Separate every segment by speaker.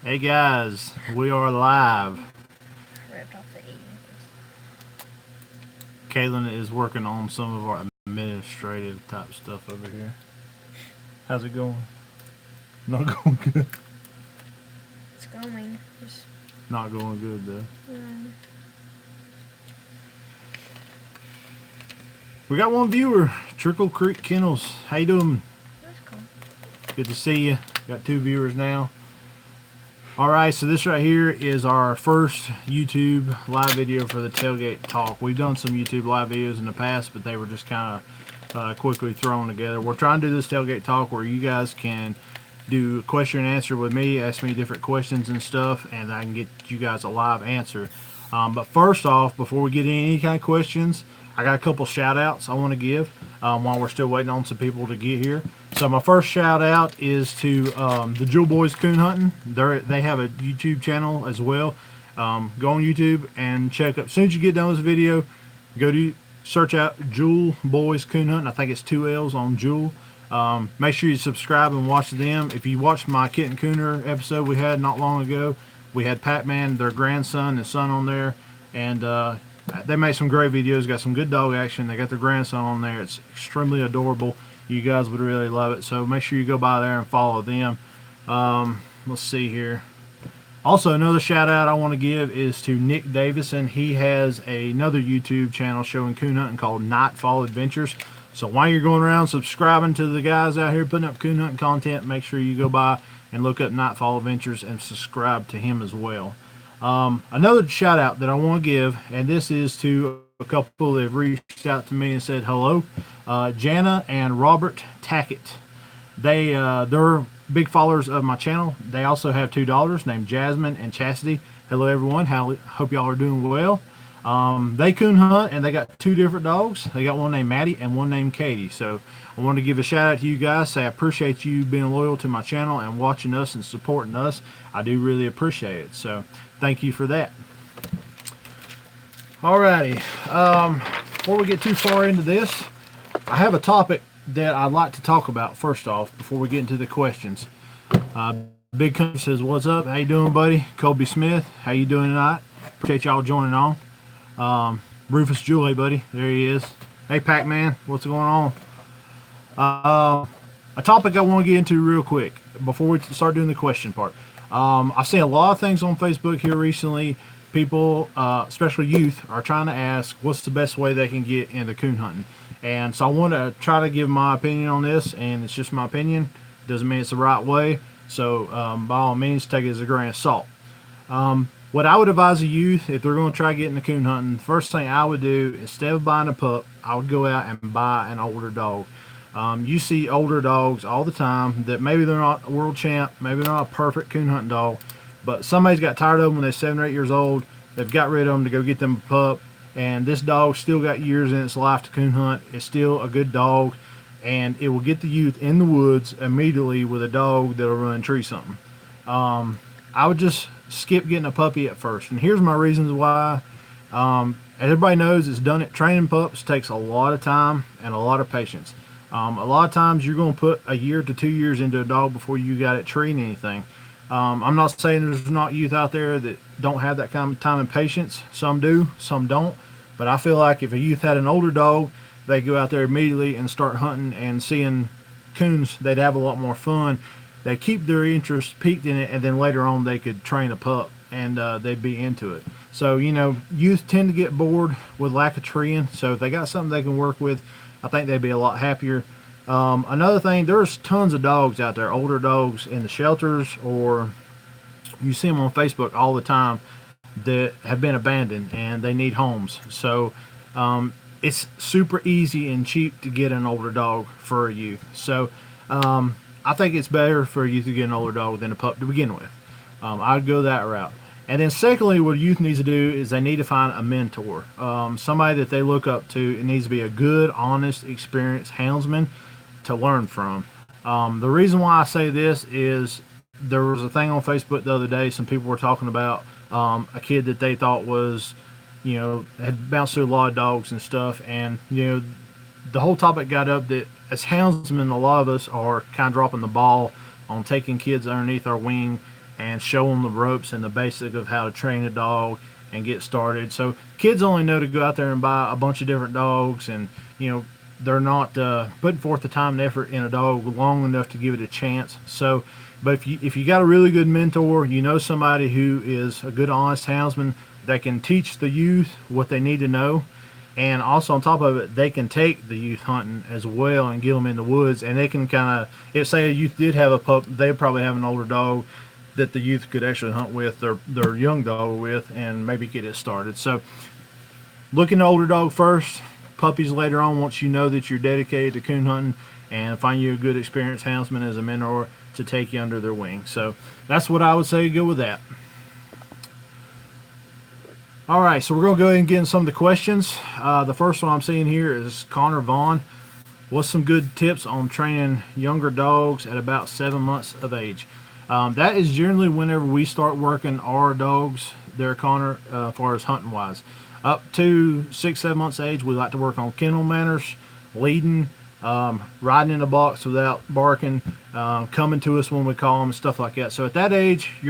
Speaker 1: Hey guys, we are live.
Speaker 2: Ripped off the E.
Speaker 1: Kaylin is working on some of our administrative type stuff over here. How's it going? Not going good.
Speaker 2: It's going. Just,
Speaker 1: Not going good though.
Speaker 2: um,
Speaker 1: We got one viewer, Trickle Creek Kennels. How you doing?
Speaker 2: that's cool.
Speaker 1: Good to see you. Got two viewers now. All right, so this right here is our first YouTube live video for the Tailgate Talk. We've done some YouTube live videos in the past, but they were just kind of quickly thrown together. We're trying to do this Tailgate Talk where you guys can do question and answer with me, ask me different questions and stuff, and I can get you guys a live answer. But first off, before we get any kind of questions, I got a couple shout outs I want to give while we're still waiting on some people to get here. So my first shout out is to the Jewel Boys Coon Hunting. They have a YouTube channel as well. Go on YouTube and check up. As soon as you get done with this video, go to search out Jewel Boys Coon Hunting. I think it's 2 L's on Jewel. Make sure you subscribe and watch them. If you watched my Kitten Cooner episode we had not long ago, we had Pac-Man, their grandson and son on there, and they made some great videos. Got some good dog action. They got their grandson on there. It's extremely adorable. You guys would really love it. So make sure you go by there and follow them. Let's see here. Also, another shout out I want to give is to Nick Davison. He has another YouTube channel showing coon hunting called Nightfall Adventures. So while you're going around subscribing to the guys out here putting up coon hunting content, make sure you go by and look up Nightfall Adventures and subscribe to him as well. Another shout out that I want to give, and this is to a couple that have reached out to me and said hello, Jana and Robert Tackett. They're big followers of my channel. They also have two daughters named Jasmine and Chastity. Hello everyone. Hope y'all are doing well. They coon hunt and they got two different dogs. They got one named Maddie and one named Katie. So I want to give a shout out to you guys. Say I appreciate you being loyal to my channel and watching us and supporting us. I do really appreciate it. So thank you for that. Alrighty. Before we get too far into this, I have a topic that I'd like to talk about first off before we get into the questions. Big Country says, "What's up? How you doing, buddy?" Kobe Smith, how you doing tonight? Appreciate y'all joining on. Rufus Jewel, hey buddy, there he is. Hey Pac-Man, what's going on? A topic I want to get into real quick before we start doing the question part. I've seen a lot of things on Facebook here recently. People, especially youth, are trying to ask what's the best way they can get into coon hunting. And so I want to try to give my opinion on this, and it's just my opinion. Doesn't mean it's the right way. So by all means, take it as a grain of salt. What I would advise a youth, if they're going to try getting the coon hunting, the first thing I would do, instead of buying a pup, I would go out and buy an older dog. You see older dogs all the time that maybe they're not a world champ, maybe they're not a perfect coon hunting dog, but somebody's got tired of them when they're 7 or 8 years old. They've got rid of them to go get them a pup, and this dog still got years in its life to coon hunt. It's still a good dog, and it will get the youth in the woods immediately with a dog that'll run and tree something. I would just skip getting a puppy at first, and here's my reasons why. As everybody knows, it's done it. Training pups takes a lot of time and a lot of patience. A lot of times you're going to put a year to 2 years into a dog before you got it treating anything. I'm not saying there's not youth out there that don't have that kind of time and patience. Some do, some don't. But I feel like if a youth had an older dog, they go out there immediately and start hunting and seeing coons. They'd have a lot more fun. They keep their interest peaked in it, and then later on they could train a pup and they'd be into it. So, youth tend to get bored with lack of treeing. So if they got something they can work with, I think they'd be a lot happier. Another thing, there's tons of dogs out there, older dogs in the shelters, or you see them on Facebook all the time that have been abandoned and they need homes. So it's super easy and cheap to get an older dog for a youth. So I think it's better for a youth to get an older dog than a pup to begin with. I'd go that route. And then secondly, what youth needs to do is they need to find a mentor, somebody that they look up to. It needs to be a good, honest, experienced houndsman to learn from. The reason why I say this is there was a thing on Facebook the other day. Some people were talking about a kid that they thought was, had bounced through a lot of dogs and stuff. And, the whole topic got up that as houndsmen, a lot of us are kind of dropping the ball on taking kids underneath our wing and show them the ropes and the basic of how to train a dog and get started. So kids only know to go out there and buy a bunch of different dogs, and they're not putting forth the time and effort in a dog long enough to give it a chance. So, but if you got a really good mentor, somebody who is a good honest houndsman that can teach the youth what they need to know, and also on top of it, they can take the youth hunting as well and get them in the woods, and they can kind of, if say a youth did have a pup, they'd probably have an older dog that the youth could actually hunt with their young dog with and maybe get it started. So look into older dog first, puppies later on once you know that you're dedicated to coon hunting, and find you a good experienced houndsman as a mentor to take you under their wing. So that's what I would say, go with that. All right, so we're going to go ahead and get in some of the questions. The first one I'm seeing here is Connor Vaughn. What's some good tips on training younger dogs at about 7 months of age? That is generally whenever we start working our dogs there, Connor, as far as hunting wise. Up to 6-7 months of age, we like to work on kennel manners, leading, riding in the box without barking, coming to us when we call them, stuff like that. So at that age, I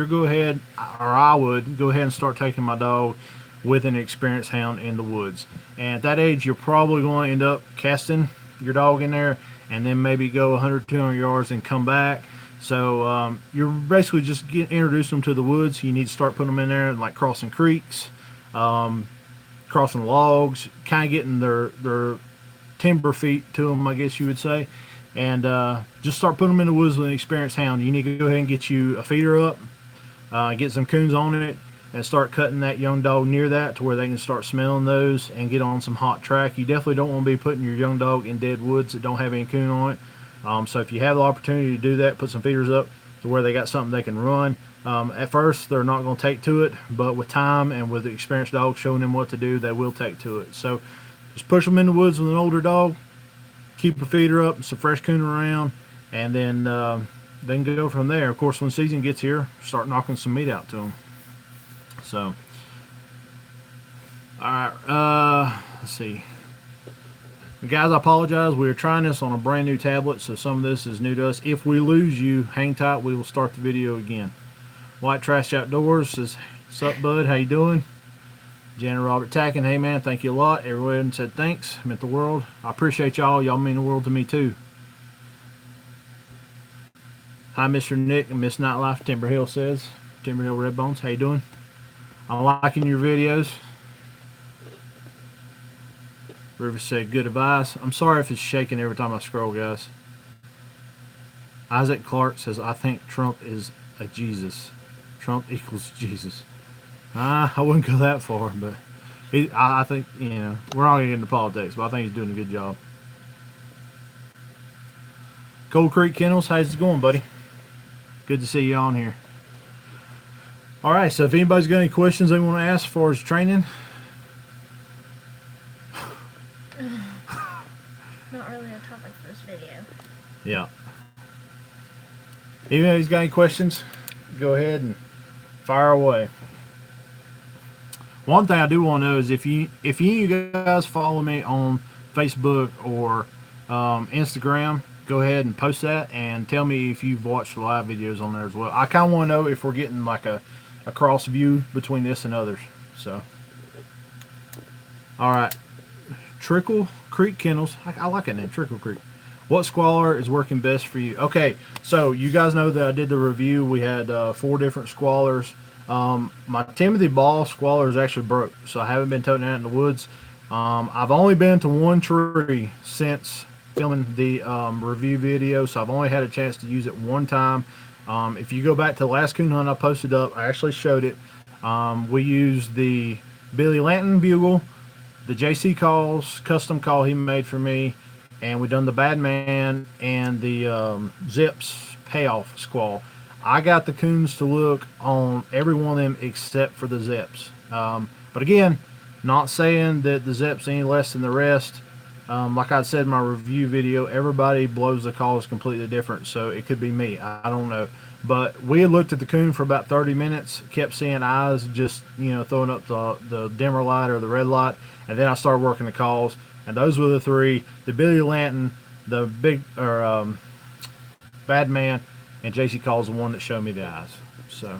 Speaker 1: would go ahead and start taking my dog with an experienced hound in the woods. And at that age, you're probably going to end up casting your dog in there and then maybe go 100, 200 yards and come back. So you're basically just introducing them to the woods. You need to start putting them in there, like crossing creeks, crossing logs, kind of getting their timber feet to them, I guess you would say. And just start putting them in the woods with an experienced hound. You need to go ahead and get you a feeder up, get some coons on it, and start cutting that young dog near that to where they can start smelling those and get on some hot track. You definitely don't want to be putting your young dog in dead woods that don't have any coon on it. So if you have the opportunity to do that, put some feeders up to where they got something they can run. At first, they're not going to take to it, but with time and with the experienced dog showing them what to do, they will take to it. So just push them in the woods with an older dog, keep a feeder up, some fresh coon around, and then go from there. Of course, when season gets here, start knocking some meat out to them. So, all right, let's see. Guys, I apologize. We are trying this on a brand new tablet, so some of this is new to us. If we lose you, hang tight. We will start the video again. White Trash Outdoors says, "Sup, bud? How you doing?" Janet Robert Tackin, "Hey, man, thank you a lot." Everyone said thanks. Meant the world. I appreciate y'all. Y'all mean the world to me, too. Hi, Mr. Nick and Miss Nightlife, Timber Hill says. Timber Hill Red Bones, how you doing? I'm liking your videos. River said, "Good advice." I'm sorry if it's shaking every time I scroll, guys. Isaac Clark says, "I think Trump is a Jesus. Trump equals Jesus." I wouldn't go that far, but I think, we're not going to get into politics, but I think he's doing a good job. Cold Creek Kennels, how's it going, buddy? Good to see you on here. All right, so if anybody's got any questions they want to ask as far as training.
Speaker 2: Not really a topic for this video.
Speaker 1: Yeah. If anybody's got any questions, go ahead and fire away. One thing I do want to know is if you guys follow me on Facebook or Instagram, go ahead and post that and tell me if you've watched the live videos on there as well. I kind of want to know if we're getting like a cross view between this and others. So, all right. Trickle Creek Kennels. I like that name, Trickle Creek. What squalor is working best for you? Okay, so you guys know that I did the review. We had 4 different squalors. My Timothy Ball squalor is actually broke, so I haven't been toting that in the woods. I've only been to one tree since filming the review video, so I've only had a chance to use it one time. If you go back to the last coon hunt I posted up, I actually showed it. We used the Billy Lanton bugle, the JC calls, custom call he made for me, and we done the Bad Man and the Zips payoff squall. I got the coons to look on every one of them except for the Zips. But again, not saying that the Zips any less than the rest. Like I said in my review video, everybody blows the calls completely different, so it could be me. I don't know. But we had looked at the coon for about 30 minutes, kept seeing eyes just, throwing up the dimmer light or the red light, and then I started working the calls, and those were the 3. The Billy Lanton, the Bad Man, and JC calls the one that showed me the eyes. So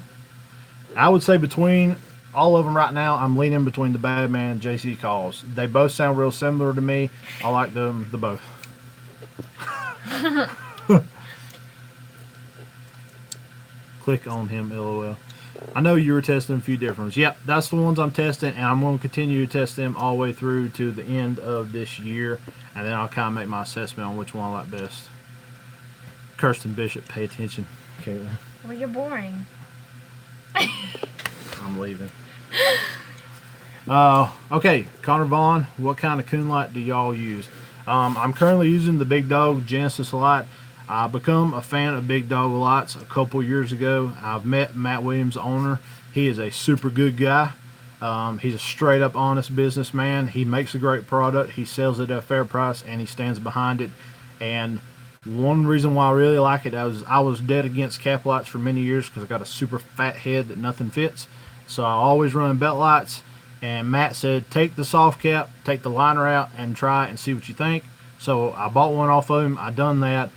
Speaker 1: I would say between all of them right now, I'm leaning between the Badman and JC Calls. They both sound real similar to me. I like them the both. Click on him, lol. I know you were testing a few different ones. Yep, that's the ones I'm testing, and I'm going to continue to test them all the way through to the end of this year, and then I'll kind of make my assessment on which one I like best. Kirsten Bishop, pay attention. Caitlin.
Speaker 2: Well, you're boring.
Speaker 1: I'm leaving. Okay, Connor Vaughn, what kind of coon light do y'all use? I'm currently using the Big Dog Genesis light. I become a fan of Big Dog lights a couple years ago. I've met Matt Williams, owner. He is a super good guy. He's a straight up honest businessman. He makes a great product. He sells it at a fair price, and he stands behind it. And one reason why I really like it, I was dead against cap lights for many years because I got a super fat head that nothing fits. So I always run belt lights. And Matt said, take the soft cap, take the liner out, and try it and see what you think. So I bought one off of him. I done that.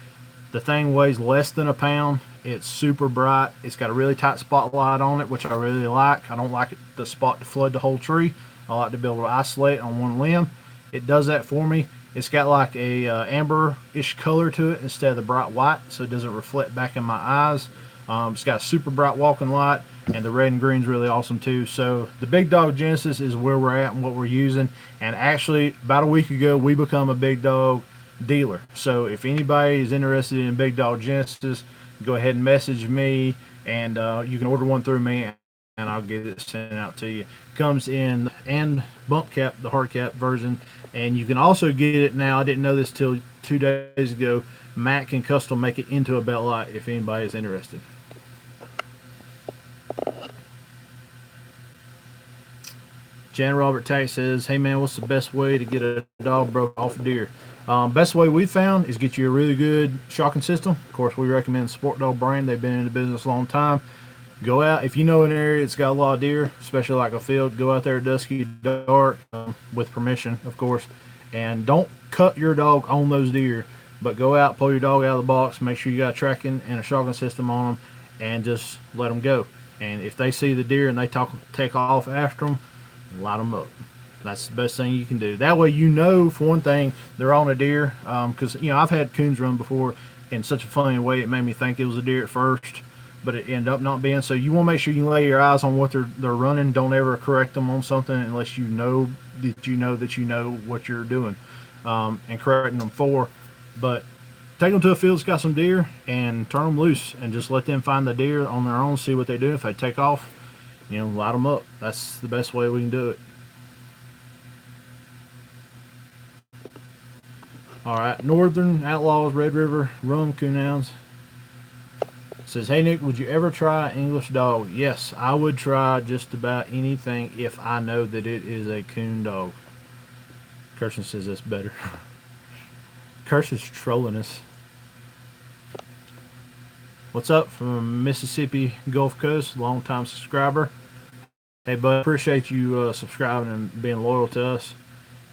Speaker 1: The thing weighs less than a pound. It's super bright. It's got a really tight spotlight on it, which I really like. I don't like the spot to flood the whole tree. I like to be able to isolate on one limb. It does that for me. It's got like a amber-ish color to it instead of the bright white, so it doesn't reflect back in my eyes. It's got a super bright walking light, and the red and green's really awesome too. So the Big Dog Genesis is where we're at and what we're using. And actually, about a week ago, we become a Big Dog dealer. So if anybody is interested in Big Dog Genesis, go ahead and message me, and you can order one through me, and I'll get it sent out to you. Comes in and bump cap, the hard cap version, and you can also get it now. I didn't know this till 2 days ago. Matt can custom make it into a belt light if anybody is interested. Jan Robert Tack says, hey man, what's the best way to get a dog broke off a deer? Best way we found is get you a really good shocking system. Of course, we recommend Sport Dog brand. They've been in the business a long time. Go out, if you know an area that's got a lot of deer, especially like a field, go out there dusky, dark, with permission, of course, and don't cut your dog on those deer, but go out, pull your dog out of the box, make sure you got a tracking and a shocking system on them, and just let them go. And if they see the deer and they take off after them, light them up. That's the best thing you can do. That way, you know, for one thing, they're on a deer. Because I've had coons run before in such a funny way, it made me think it was a deer at first, but it ended up not being. So you want to make sure you lay your eyes on what they're running. Don't ever correct them on something unless you know that you know what you're doing, and correcting them for. But take them to a field that's got some deer and turn them loose and just let them find the deer on their own. See what they do. If they take off, light them up. That's the best way we can do it. All right, Northern Outlaws, Red River, Rum Coonhounds. Says, hey Nick, would you ever try English dog? Yes, I would try just about anything if I know that it is a coon dog. Kirsten says that's better. Kirsten's trolling us. What's up from Mississippi Gulf Coast, long-time subscriber. Hey bud, appreciate you subscribing and being loyal to us.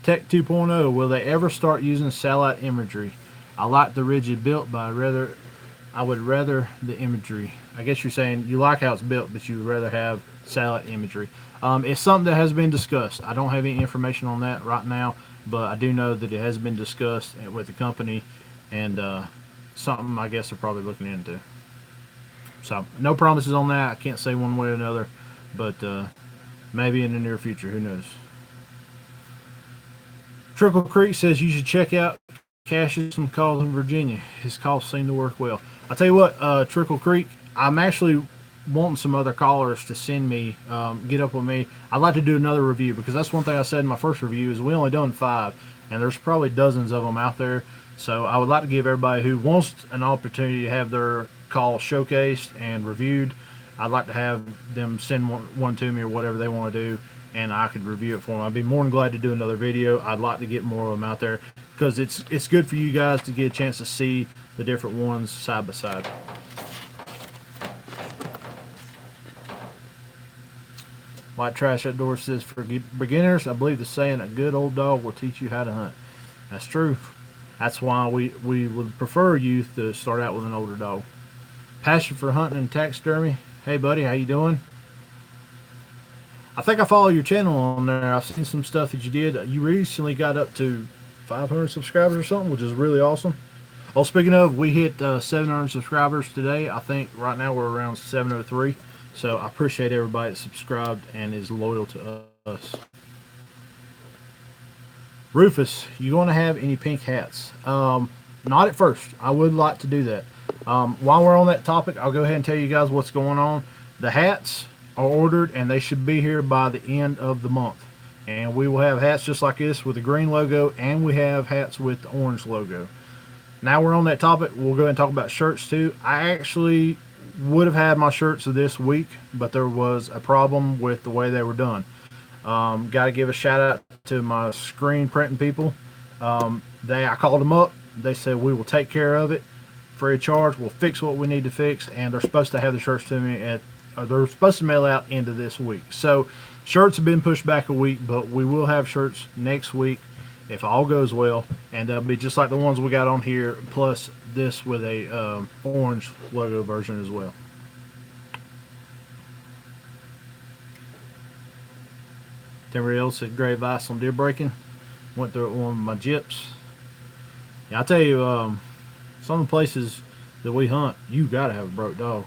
Speaker 1: Tech 2.0, will they ever start using satellite imagery? I like the rigid built, but I would rather the imagery. I guess you're saying you like how it's built, but you would rather have satellite imagery. It's something that has been discussed. I don't have any information on that right now, but I do know that it has been discussed with the company, and something I guess they're probably looking into. So no promises on that. I can't say one way or another, but maybe in the near future. Who knows? Trickle Creek says you should check out Cash's some calls in Virginia. His calls seem to work well. I'll tell you what, Trickle Creek, I'm actually wanting some other callers to send me, get up with me. I'd like to do another review, because that's one thing I said in my first review is we only done 5, and there's probably dozens of them out there. So I would like to give everybody who wants an opportunity to have their call showcased and reviewed, I'd like to have them send one to me or whatever they want to do, and I could review it for them. I'd be more than glad to do another video. I'd like to get more of them out there, because it's good for you guys to get a chance to see the different ones side by side. White Trash Outdoors says, for beginners, I believe the saying, a good old dog will teach you how to hunt. That's true. That's why we would prefer youth to start out with an older dog. Passion for hunting and taxidermy. Hey, buddy, how you doing? I think I follow your channel on there. I've seen some stuff that you did. You recently got up to 500 subscribers or something, which is really awesome. Oh, speaking of, we hit 700 subscribers today. I think right now we're around 703. So I appreciate everybody that subscribed and is loyal to us. Rufus, you going to have any pink hats? Not at first. I would like to do that. While we're on that topic, I'll go ahead and tell you guys what's going on. The hats are ordered and they should be here by the end of the month. And we will have hats just like this with the green logo, and we have hats with the orange logo. Now we're on that topic, we'll go ahead and talk about shirts too. I actually would have had my shirts this week, but there was a problem with the way they were done. Got to give a shout out to my screen printing people. I called them up. They said we will take care of it free of charge. We'll fix what we need to fix, and they're supposed to have the shirts to me they're supposed to mail out into this week. So shirts have been pushed back a week, but we will have shirts next week if all goes well, and they'll be just like the ones we got on here, plus this with a orange logo version as well. Everybody else said great advice on deer breaking. Went through it with one of my gyps. Yeah, I tell you, some of the places that we hunt, you gotta have a broke dog.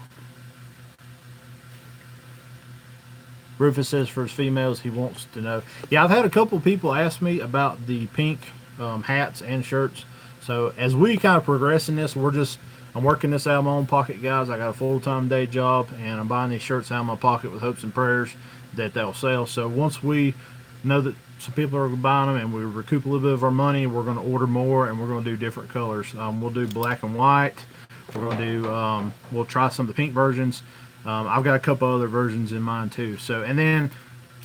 Speaker 1: Rufus says for his females, he wants to know. Yeah, I've had a couple of people ask me about the pink hats and shirts. So as we kind of progress in this, I'm working this out of my own pocket, guys. I got a full-time day job, and I'm buying these shirts out of my pocket with hopes and prayers that they'll sell. So once we know that some people are buying them and we recoup a little bit of our money, we're going to order more, and we're going to do different colors. We'll do black and white. We're going to do, we'll try some of the pink versions. I've got a couple other versions in mind too. So, and then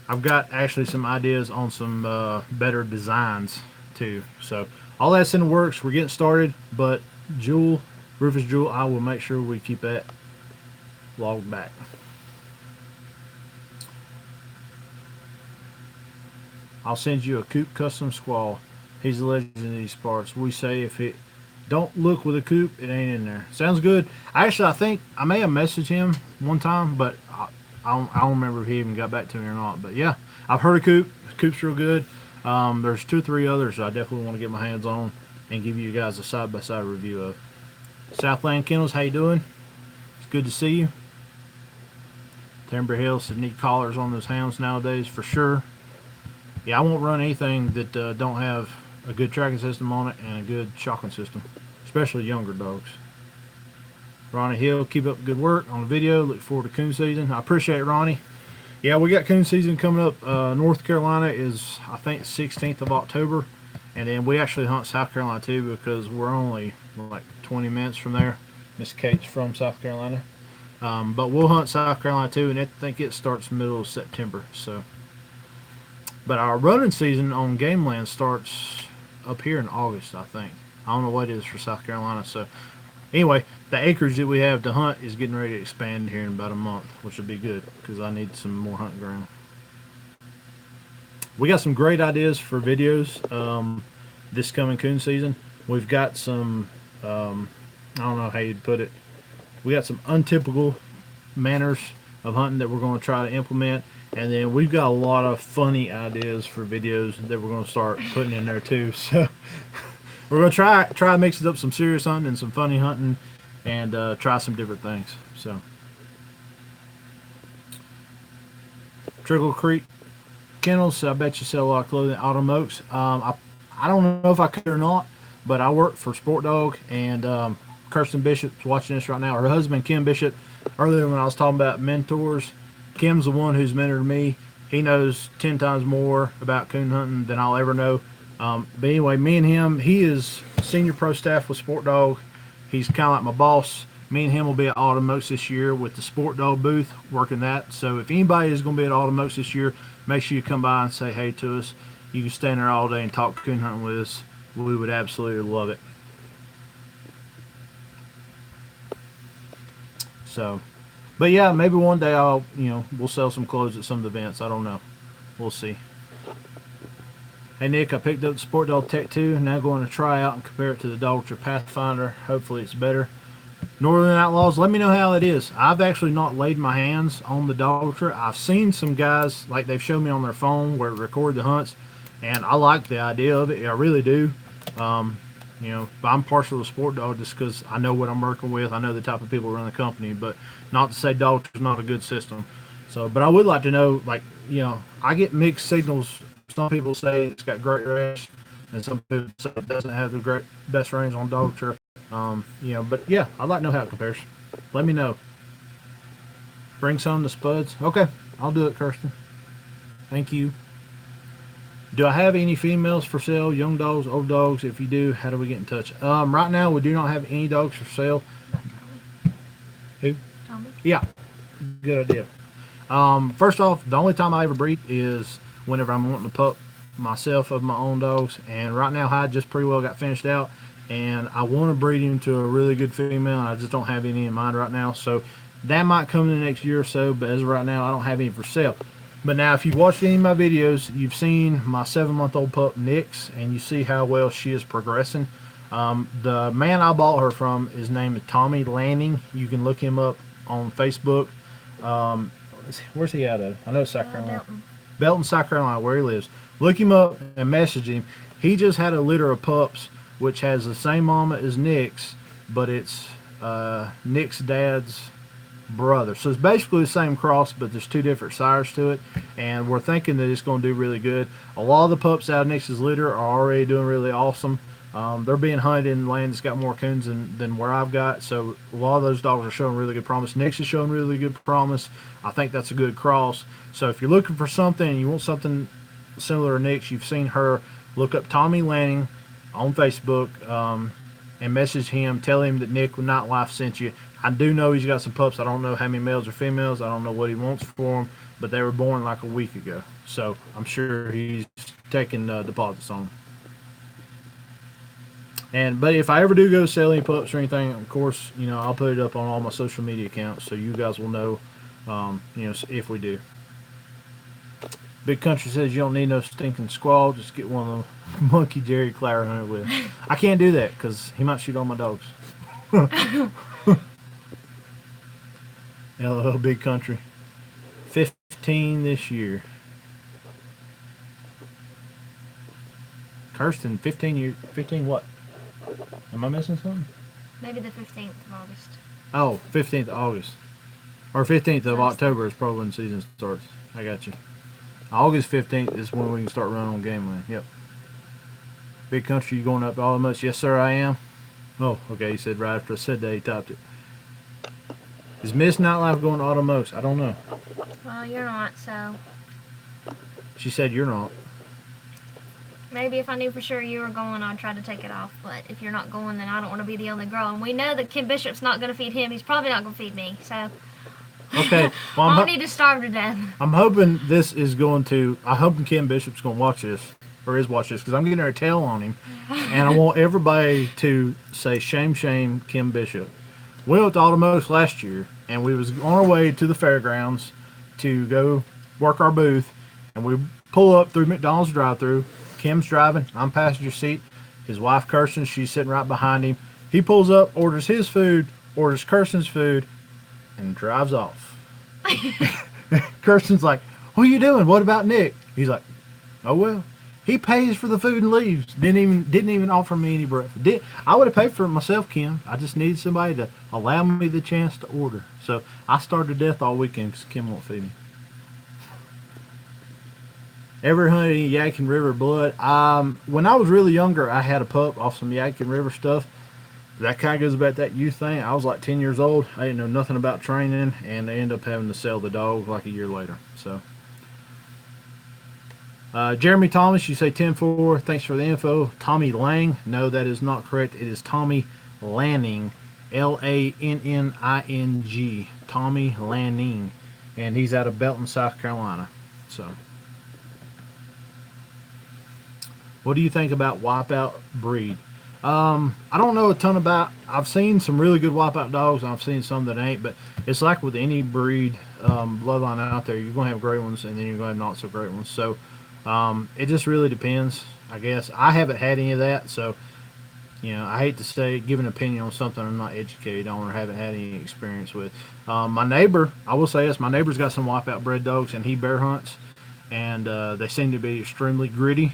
Speaker 1: I've got actually some ideas on some better designs too. So all that's in the works. We're getting started, but Rufus Jewel, I will make sure we keep that logged back. I'll send you a Coop Custom Squall. He's a legend in these parts. We say if it don't look with a coop, it ain't in there. Sounds good. Actually, I think I may have messaged him one time, but I don't remember if he even got back to me or not. But yeah, I've heard of Coop. Coop's real good. There's 2 or 3 others I definitely want to get my hands on and give you guys a side-by-side review of. Southland Kennels, how you doing? It's good to see you. Timber Hill said need collars on those hounds nowadays for sure. Yeah, I won't run anything that don't have a good tracking system on it and a good shocking system, especially younger dogs. Ronnie Hill, keep up good work on the video. Look forward to coon season. I appreciate it, Ronnie. Yeah, we got coon season coming up. North Carolina is, I think, 16th of October. And then we actually hunt South Carolina too, because we're only like 20 minutes from there. Miss Kate's from South Carolina. But we'll hunt South Carolina too, and I think it starts middle of September. So, but our running season on game land starts up here in August, I think. I don't know what it is for South Carolina. So anyway, the acreage that we have to hunt is getting ready to expand here in about a month, which will be good because I need some more hunting ground. We got some great ideas for videos this coming coon season. We've got some, I don't know how you'd put it. We got some untypical manners of hunting that we're going to try to implement. And then we've got a lot of funny ideas for videos that we're going to start putting in there too. So we're going to try mixing up some serious hunting and some funny hunting, and try some different things. So Trickle Creek Kennels, I bet you sell a lot of clothing. Autumn Oaks. I don't know if I could or not, but I work for Sport Dog, and Kirsten Bishop's watching this right now. Her husband Kim Bishop. Earlier when I was talking about mentors, Kim's the one who's mentored me. He knows 10 times more about coon hunting than I'll ever know. But anyway, me and him, he is senior pro staff with Sport Dog. He's kind of like my boss. Me and him will be at Autumn Oaks this year with the Sport Dog booth, working that. So if anybody is going to be at Autumn Oaks this year, make sure you come by and say hey to us. You can stand there all day and talk coon hunting with us. We would absolutely love it. So, but yeah, maybe one day we'll sell some clothes at some of the events. I don't know. We'll see. Hey Nick, I picked up the Sport Dog Tech 2. Now going to try out and compare it to the Dogtra Pathfinder. Hopefully it's better. Northern Outlaws, let me know how it is. I've actually not laid my hands on the Dogtra. I've seen some guys, like they've shown me on their phone where it record the hunts, and I like the idea of it. I really do. Um, I'm partial to sport dog just because I know what I'm working with. I know the type of people run the company, but not to say Dogtra's not a good system. So, but I would like to know, like, I get mixed signals. Some people say it's got great range, and some people say it doesn't have the great best range on Dogtra. But yeah, I'd like to know how it compares. Let me know. Bring some to Spuds. Okay, I'll do it, Kirsten. Thank you. Do I have any females for sale? Young dogs, old dogs? If you do, how do we get in touch? Right now, we do not have any dogs for sale. Who?
Speaker 2: Tommy.
Speaker 1: Yeah, good idea. First off, the only time I ever breed is whenever I'm wanting to pup myself of my own dogs. And right now, Hyde just pretty well got finished out, and I want to breed him to a really good female. And I just don't have any in mind right now, so that might come in the next year or so. But as of right now, I don't have any for sale. But now, if you've watched any of my videos, you've seen my 7-month-old pup Nix, and you see how well she is progressing. The man I bought her from, his name is Tommy Lanning. You can look him up on Facebook. Where's he out of? I know South Carolina. Belton, South Carolina, where he lives. Look him up and message him. He just had a litter of pups, which has the same mama as Nick's, but it's Nick's dad's brother. So it's basically the same cross, but there's two different sires to it, and we're thinking that it's going to do really good. A lot of the pups out of Nick's litter are already doing really awesome. They're being hunted in land that's got more coons than where I've got, so a lot of those dogs are showing really good promise. Nick's is showing really good promise. I think that's a good cross. So if you're looking for something and you want something similar to Nick's, you've seen her, look up Tommy Lanning on Facebook, and message him. Tell him that Nick with Nightlife sent you. I do know he's got some pups. I don't know how many males or females. I don't know what he wants for them, but they were born like a week ago. So I'm sure he's taking deposits on them. But if I ever do go sell any pups or anything, of course, I'll put it up on all my social media accounts so you guys will know, if we do. Big Country says you don't need no stinking squall. Just get one of them monkey Jerry Clower hunted with. I can't do that because he might shoot all my dogs. Hello, Big Country. 15 this year. Kirsten, 15 years. 15 what? Am I missing something?
Speaker 2: Maybe the 15th of August.
Speaker 1: Oh, 15th of August. Or 15th of October is probably when the season starts. I got you. August 15th is when we can start running on game land. Yep. Big Country, you going up to Alamos? Yes, sir, I am. Oh, okay. He said right after I said that, he typed it. Is Miss Nightlife going to Automos? I don't know.
Speaker 2: Well, you're not, so
Speaker 1: She said you're not.
Speaker 2: maybe if I knew for sure you were going, I'd try to take it off. But if you're not going, then I don't want to be the only girl. And we know that Kim Bishop's not going to feed him. He's probably not going to feed me. So
Speaker 1: Okay. Well,
Speaker 2: I don't need to starve to death.
Speaker 1: I'm hoping this is going to. I'm hoping Kim Bishop's going to watch this, or is watch this, because I'm getting her tail on him, and I want everybody to say shame, shame, Kim Bishop. We went to Automos last year, and we was on our way to the fairgrounds to go work our booth, and we pull up through McDonald's drive-through. Kim's driving. I'm passenger seat. His wife Kirsten, she's sitting right behind him. He pulls up, orders his food, orders Kirsten's food, and drives off. Kirsten's like, "What are you doing? What about Nick?" He's like, "Oh well." He pays for the food and leaves. Didn't even offer me any breakfast. I would have paid for it myself, Kim. I just needed somebody to allow me the chance to order. So I starved to death all weekend because Kim won't feed me. Ever hunted any Yadkin River blood? When I was really younger, I had a pup off some Yadkin River stuff. That kind of goes about that youth thing. I was like 10 years old. I didn't know nothing about training, and they ended up having to sell the dog like a year later. So. Jeremy Thomas, you say 10-4. Thanks for the info. Tommy Lang. No, that is not correct. It is Tommy Lanning. Lanning. Tommy Lanning. And he's out of Belton, South Carolina. So. What do you think about Wipeout breed? I don't know a ton about. I've seen some really good Wipeout dogs, and I've seen some that ain't. But it's like with any breed bloodline out there, you're gonna have great ones, and then you're gonna have not so great ones. So it just really depends, I guess. I haven't had any of that, so I hate to say give an opinion on something I'm not educated on or haven't had any experience with. My neighbor, I will say this, my neighbor's got some wipeout bred dogs and he bear hunts, and they seem to be extremely gritty.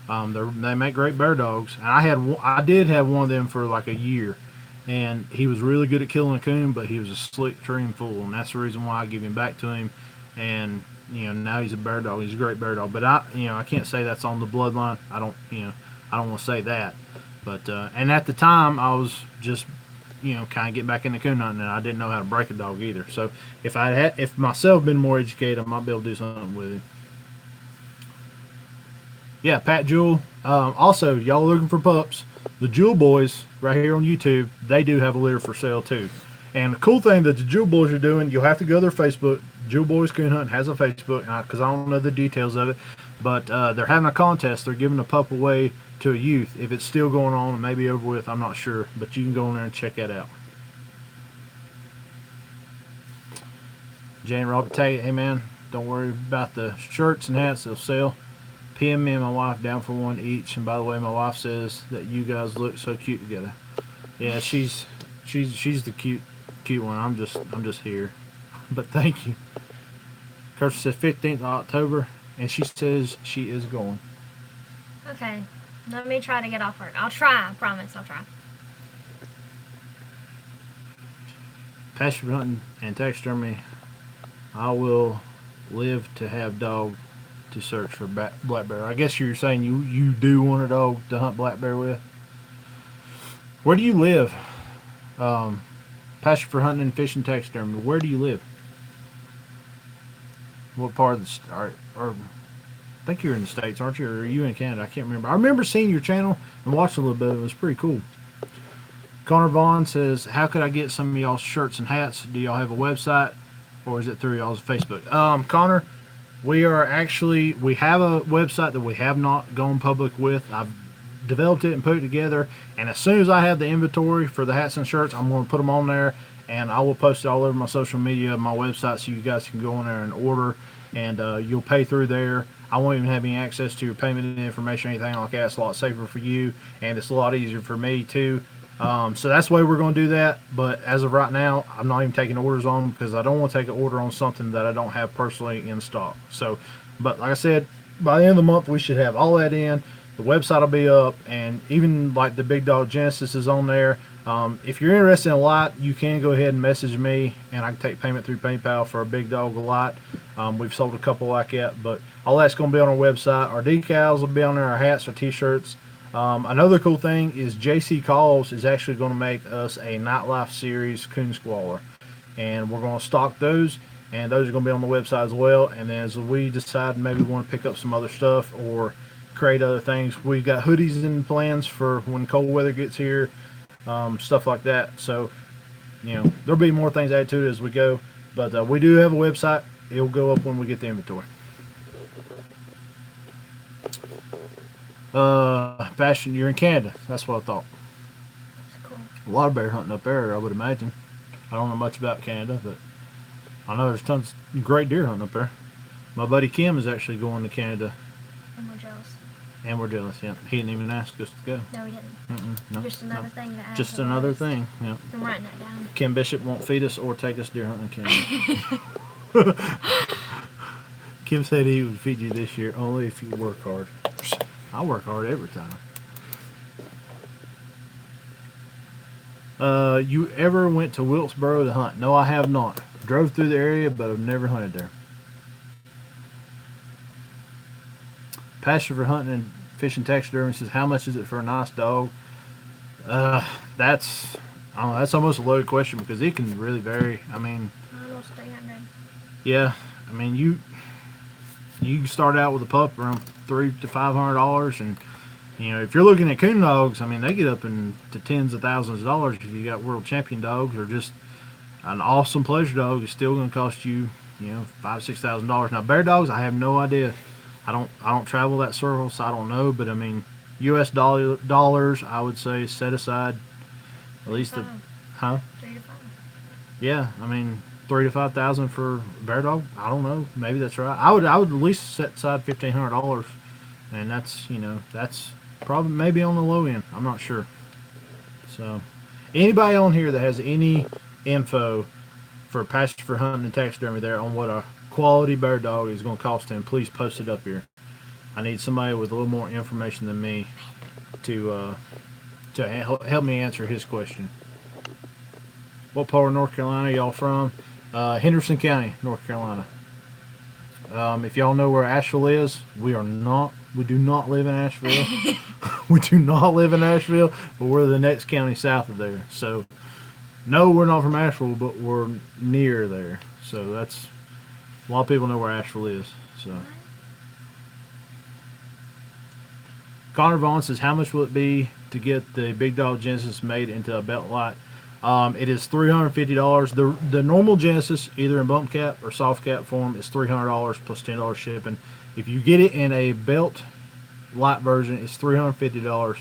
Speaker 1: They make great bear dogs, and I did have one of them for like a year, and he was really good at killing a coon, but he was a slick tree fool, and that's the reason why I give him back to him. And now he's a bear dog. He's a great bear dog, but I can't say that's on the bloodline. I don't want to say that, but and at the time I was just kind of getting back into coon hunting, and I didn't know how to break a dog either. So if myself been more educated, I might be able to do something with him. Yeah, Pat Jewell. Also, y'all looking for pups? The Jewel Boys right here on YouTube, they do have a litter for sale too. And the cool thing that the Jewel Boys are doing, you'll have to go to their Facebook. Jewel Boys Coon Hunt has a Facebook because I don't know the details of it, but they're having a contest. They're giving a pup away to a youth. If it's still going on, it may be over with. I'm not sure, but you can go in there and check that out. Jane Robert Tate, hey man, don't worry about the shirts and hats they'll sell. PM me and my wife down for one each. And by the way, my wife says that you guys look so cute together. Yeah, she's the cute one. I'm just here. But thank you. Kirsty says 15th of October, and she says she is going.
Speaker 2: Okay, let me try to get off work. I'll try. I promise I'll try.
Speaker 1: Pasture hunting and taxidermy. I will live to have dog to search for black bear. I guess you're saying you do want a dog to hunt black bear with. Where do you live? Pasture for hunting and fishing taxidermy. Where do you live? What part of the or I think you're in the States, aren't you? Or are you in Canada? I can't remember. I remember seeing your channel and watching a little bit. It was pretty cool. Connor Vaughn says, how could I get some of y'all's shirts and hats? Do y'all have a website, or is it through y'all's Facebook? Connor, we have a website that we have not gone public with. I've developed it and put it together, and as soon as I have the inventory for the hats and shirts, I'm going to put them on there, and I will post it all over my social media, my website, so you guys can go in there and order, and you'll pay through there. I won't even have any access to your payment information or anything like that. It's a lot safer for you, and it's a lot easier for me too. So that's the way we're going to do that. But as of right now, I'm not even taking orders on them because I don't want to take an order on something that I don't have personally in stock. So, but like I said, by the end of the month, we should have all that in. The website will be up, and even like the Big Dog Genesis is on there. If you're interested in a lot, you can go ahead and message me, and I can take payment through PayPal for a Big Dog a lot. We've sold a couple like that, but all that's going to be on our website. Our decals will be on there, our hats, our t-shirts. Another cool thing is JC Calls is actually going to make us a Nightlife Series Coon Squaller, and we're going to stock those, and those are going to be on the website as well. And then as we decide maybe we want to pick up some other stuff or create other things, we've got hoodies in plans for when cold weather gets here, stuff like that. So there'll be more things added to it as we go, but we do have a website. It'll go up when we get the inventory. Fashion, you're in Canada. That's what I thought.
Speaker 2: That's cool.
Speaker 1: A lot of bear hunting up there, I would imagine. I don't know much about Canada, but I know there's tons of great deer hunting up there. My buddy Kim is actually going to Canada.
Speaker 2: And we're jealous.
Speaker 1: And we're jealous, yeah. He didn't even ask us to go.
Speaker 2: No, we didn't.
Speaker 1: No,
Speaker 2: Just another thing to add.
Speaker 1: just another thing, yeah.
Speaker 2: I'm writing that down.
Speaker 1: Kim Bishop won't feed us or take us deer hunting in Canada. Kim said he would feed you this year only if you work hard. I work hard every time. You ever went to Wilkesboro to hunt? No, I have not. Drove through the area, but I've never hunted there. Pasture for hunting and fishing taxidermy says, how much is it for a nice dog? That's I don't know, that's almost a loaded question because it can really vary. I mean,
Speaker 2: Almost 300.
Speaker 1: yeah, I mean you can start out with a pup around $300 to $500, and if you're looking at coon dogs, I mean they get up into tens of thousands of dollars. If you got world champion dogs or just an awesome pleasure dog, it's still going to cost you $5,000-6,000. Now bear dogs, I have no idea. I don't travel that circle, so I don't know. But I mean, U.S. dollars, I would say set aside at least
Speaker 2: 3 to 5.
Speaker 1: Yeah, I mean 3,000 to 5,000 for a bear dog. I don't know. Maybe that's right. I would at least set aside $1,500, and that's probably maybe on the low end. I'm not sure. So, anybody on here that has any info for pasture for hunting and taxidermy there on what a quality bear dog is going to cost them, please post it up here. I need somebody with a little more information than me to help me answer his question. What part of North Carolina y'all from? Henderson County, North Carolina. If y'all know where Asheville is, we do not live in Asheville. We do not live in Asheville, but we're the next county south of there. So, no, we're not from Asheville, but we're near there. So that's a lot of people know where Asheville is. So, Connor Vaughn says, "How much will it be to get the Big Dog Genesis made into a belt lot?" It is $350. The normal Genesis, either in bump cap or soft cap form, is $300 plus $10 shipping. If you get it in a belt light version, it's $350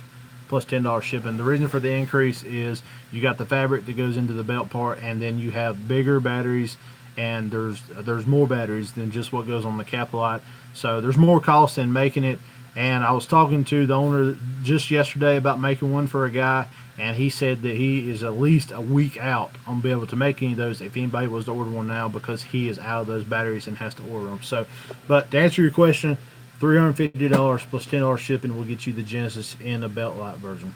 Speaker 1: plus $10 shipping. The reason for the increase is you got the fabric that goes into the belt part, and then you have bigger batteries, and there's more batteries than just what goes on the cap light. So there's more cost in making it. And I was talking to the owner just yesterday about making one for a guy, and he said that he is at least a week out on being able to make any of those if anybody was to order one now, because he is out of those batteries and has to order them. So, but to answer your question, $350 plus $10 shipping will get you the Genesis in a belt light version.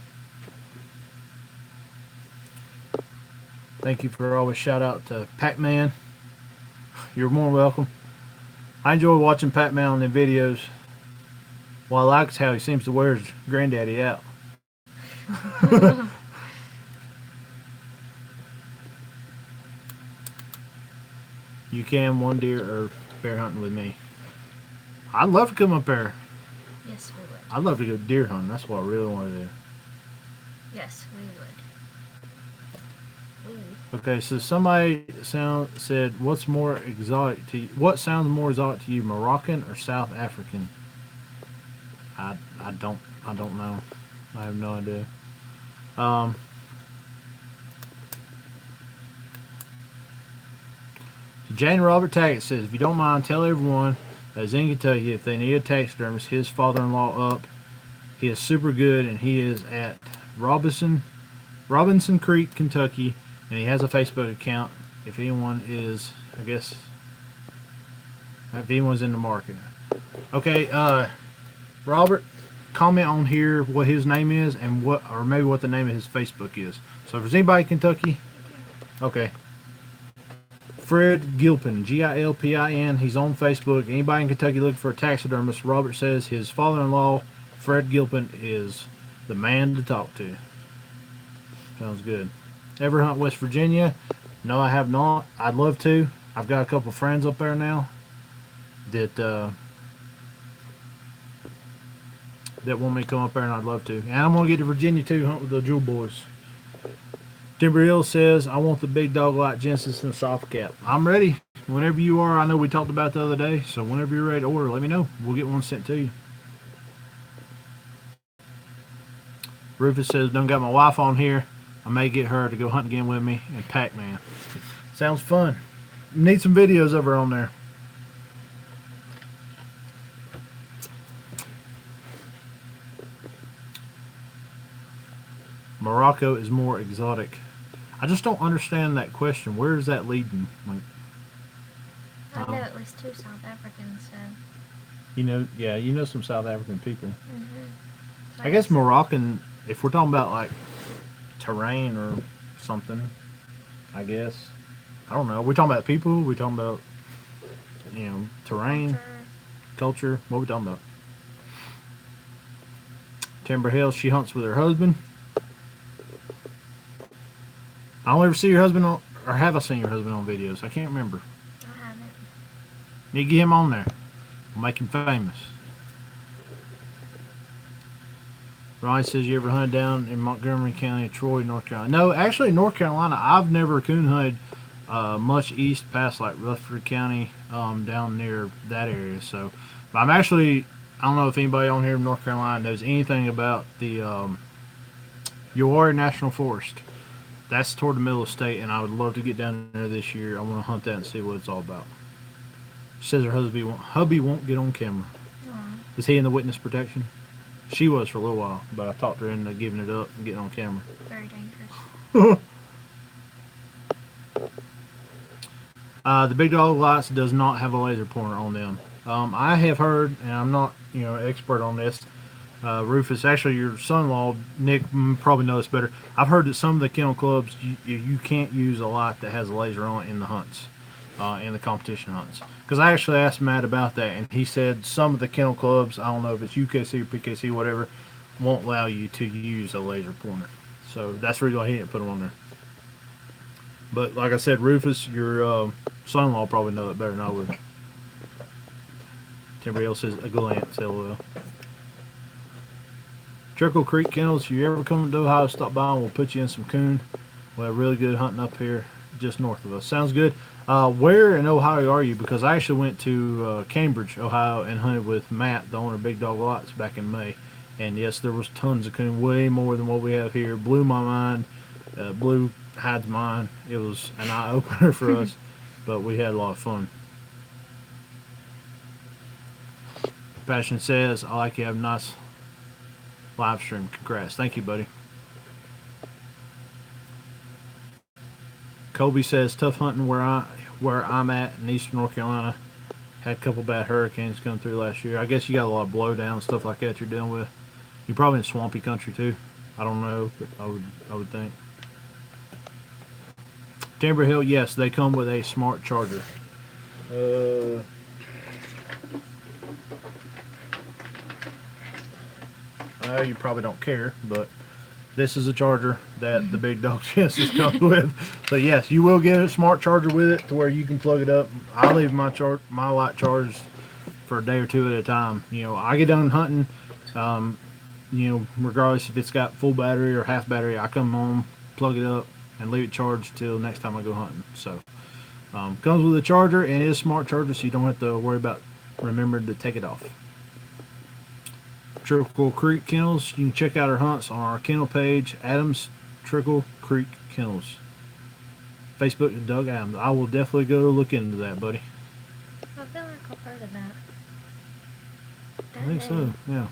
Speaker 1: Thank you for always shout out to Pac-Man. You're more welcome. I enjoy watching Pac-Man on the videos. Well, I like how he seems to wear his granddaddy out. You can one deer or bear hunting with me. I'd love to come up there.
Speaker 2: Yes, we would.
Speaker 1: I'd love to go deer hunting. That's what I really want to do.
Speaker 2: Yes, we would.
Speaker 1: Okay, so somebody said, "What's more exotic to you? What sounds more exotic to you, Moroccan or South African?" I don't know. I have no idea. Jane Robert Taggett says, "If you don't mind, tell everyone that's in Kentucky if they need a taxidermist, his father-in-law up. He is super good, and he is at Robinson Creek, Kentucky, and he has a Facebook account. If anyone is, if anyone's in the market." Okay, Robert, comment on here what his name is and or maybe what the name of his Facebook is. So if there's anybody in Kentucky, okay. Fred Gilpin, Gilpin. He's on Facebook. Anybody in Kentucky looking for a taxidermist, Robert says his father-in-law, Fred Gilpin, is the man to talk to. Sounds good. Ever hunt West Virginia? No, I have not. I'd love to. I've got a couple friends up there now that want me to come up there, and I'd love to. And I'm going to get to Virginia too, hunt with the Jewel Boys. Timber Hill says, "I want the Big Dog Light Genesis and soft cap." I'm ready. Whenever you are. I know we talked about it the other day, so whenever you're ready to order, let me know. We'll get one sent to you. Rufus says, "Done got my wife on here. I may get her to go hunt again with me and Pac-Man." Sounds fun. Need some videos of her on there. Morocco is more exotic. I just don't understand that question. Where is that leading? Like,
Speaker 2: I know at least 2 South Africans, so.
Speaker 1: You know some South African people.
Speaker 2: Mm-hmm.
Speaker 1: I guess Moroccan, if we're talking about like terrain or something, I guess. I don't know. We're talking about people. We're talking about, terrain, culture. What are we talking about? Timber Hill, she hunts with her husband. I don't ever see your husband on, or have I seen your husband on videos? I can't remember.
Speaker 2: I haven't.
Speaker 1: Need to get him on there. We'll make him famous. Ryan says, "You ever hunted down in Montgomery County, Troy, North Carolina?" No, actually, North Carolina, I've never coon hunted much east past like Rutherford County, down near that area. So, but I don't know if anybody on here in North Carolina knows anything about the Uwharrie National Forest. That's toward the middle of the state, and I would love to get down there this year. I want to hunt that and see what it's all about. She says her hubby won't get on camera.
Speaker 2: Aww.
Speaker 1: Is he in the witness protection? She was for a little while, but I talked her into giving it up and getting on camera.
Speaker 2: Very dangerous.
Speaker 1: The big dog lights does not have a laser pointer on them. I have heard, and I'm not, expert on this. Rufus, actually, your son-in-law Nick probably knows better. I've heard that some of the kennel clubs you can't use a light that has a laser on it in the hunts, in the competition hunts. Because I actually asked Matt about that, and he said some of the kennel clubs, I don't know if it's UKC or PKC, whatever, won't allow you to use a laser pointer. So that's the reason why he didn't put them on there. But like I said, Rufus, your son-in-law probably know it better than I would. Everybody else says a glance, LOL. Trickle Creek Kennels, if you ever come to Ohio, stop by and we'll put you in some coon. We have really good hunting up here just north of us. Sounds good. Where in Ohio are you? Because I actually went to Cambridge, Ohio, and hunted with Matt, the owner of Big Dog Lots, back in May. And yes, there was tons of coon, way more than what we have here. Blew my mind. Blew Hyde's mind. It was an eye-opener for us, but we had a lot of fun. Passion says, I like you, have a nice live stream. Congrats. Thank you, buddy. Colby says, tough hunting where I'm at in eastern North Carolina. Had a couple bad hurricanes come through last year. I guess you got a lot of blowdown, stuff like that you're dealing with. You're probably in swampy country too. I don't know, but I would think. Timber Hill, yes, they come with a smart charger. You probably don't care, but this is a charger that the Big Dog Genesis comes with. So yes, you will get a smart charger with it to where you can plug it up. I leave my light charged for a day or two at a time. I get done hunting, regardless if it's got full battery or half battery, I come home, plug it up, and leave it charged till next time I go hunting. So comes with a charger and it is a smart charger, so you don't have to worry about remembering to take it off. Trickle Creek Kennels, you can check out our hunts on our kennel page, Adams Trickle Creek Kennels. Facebook, Doug Adams. I will definitely go look into that, buddy.
Speaker 2: I feel like I've heard of that.
Speaker 1: I think so, yeah.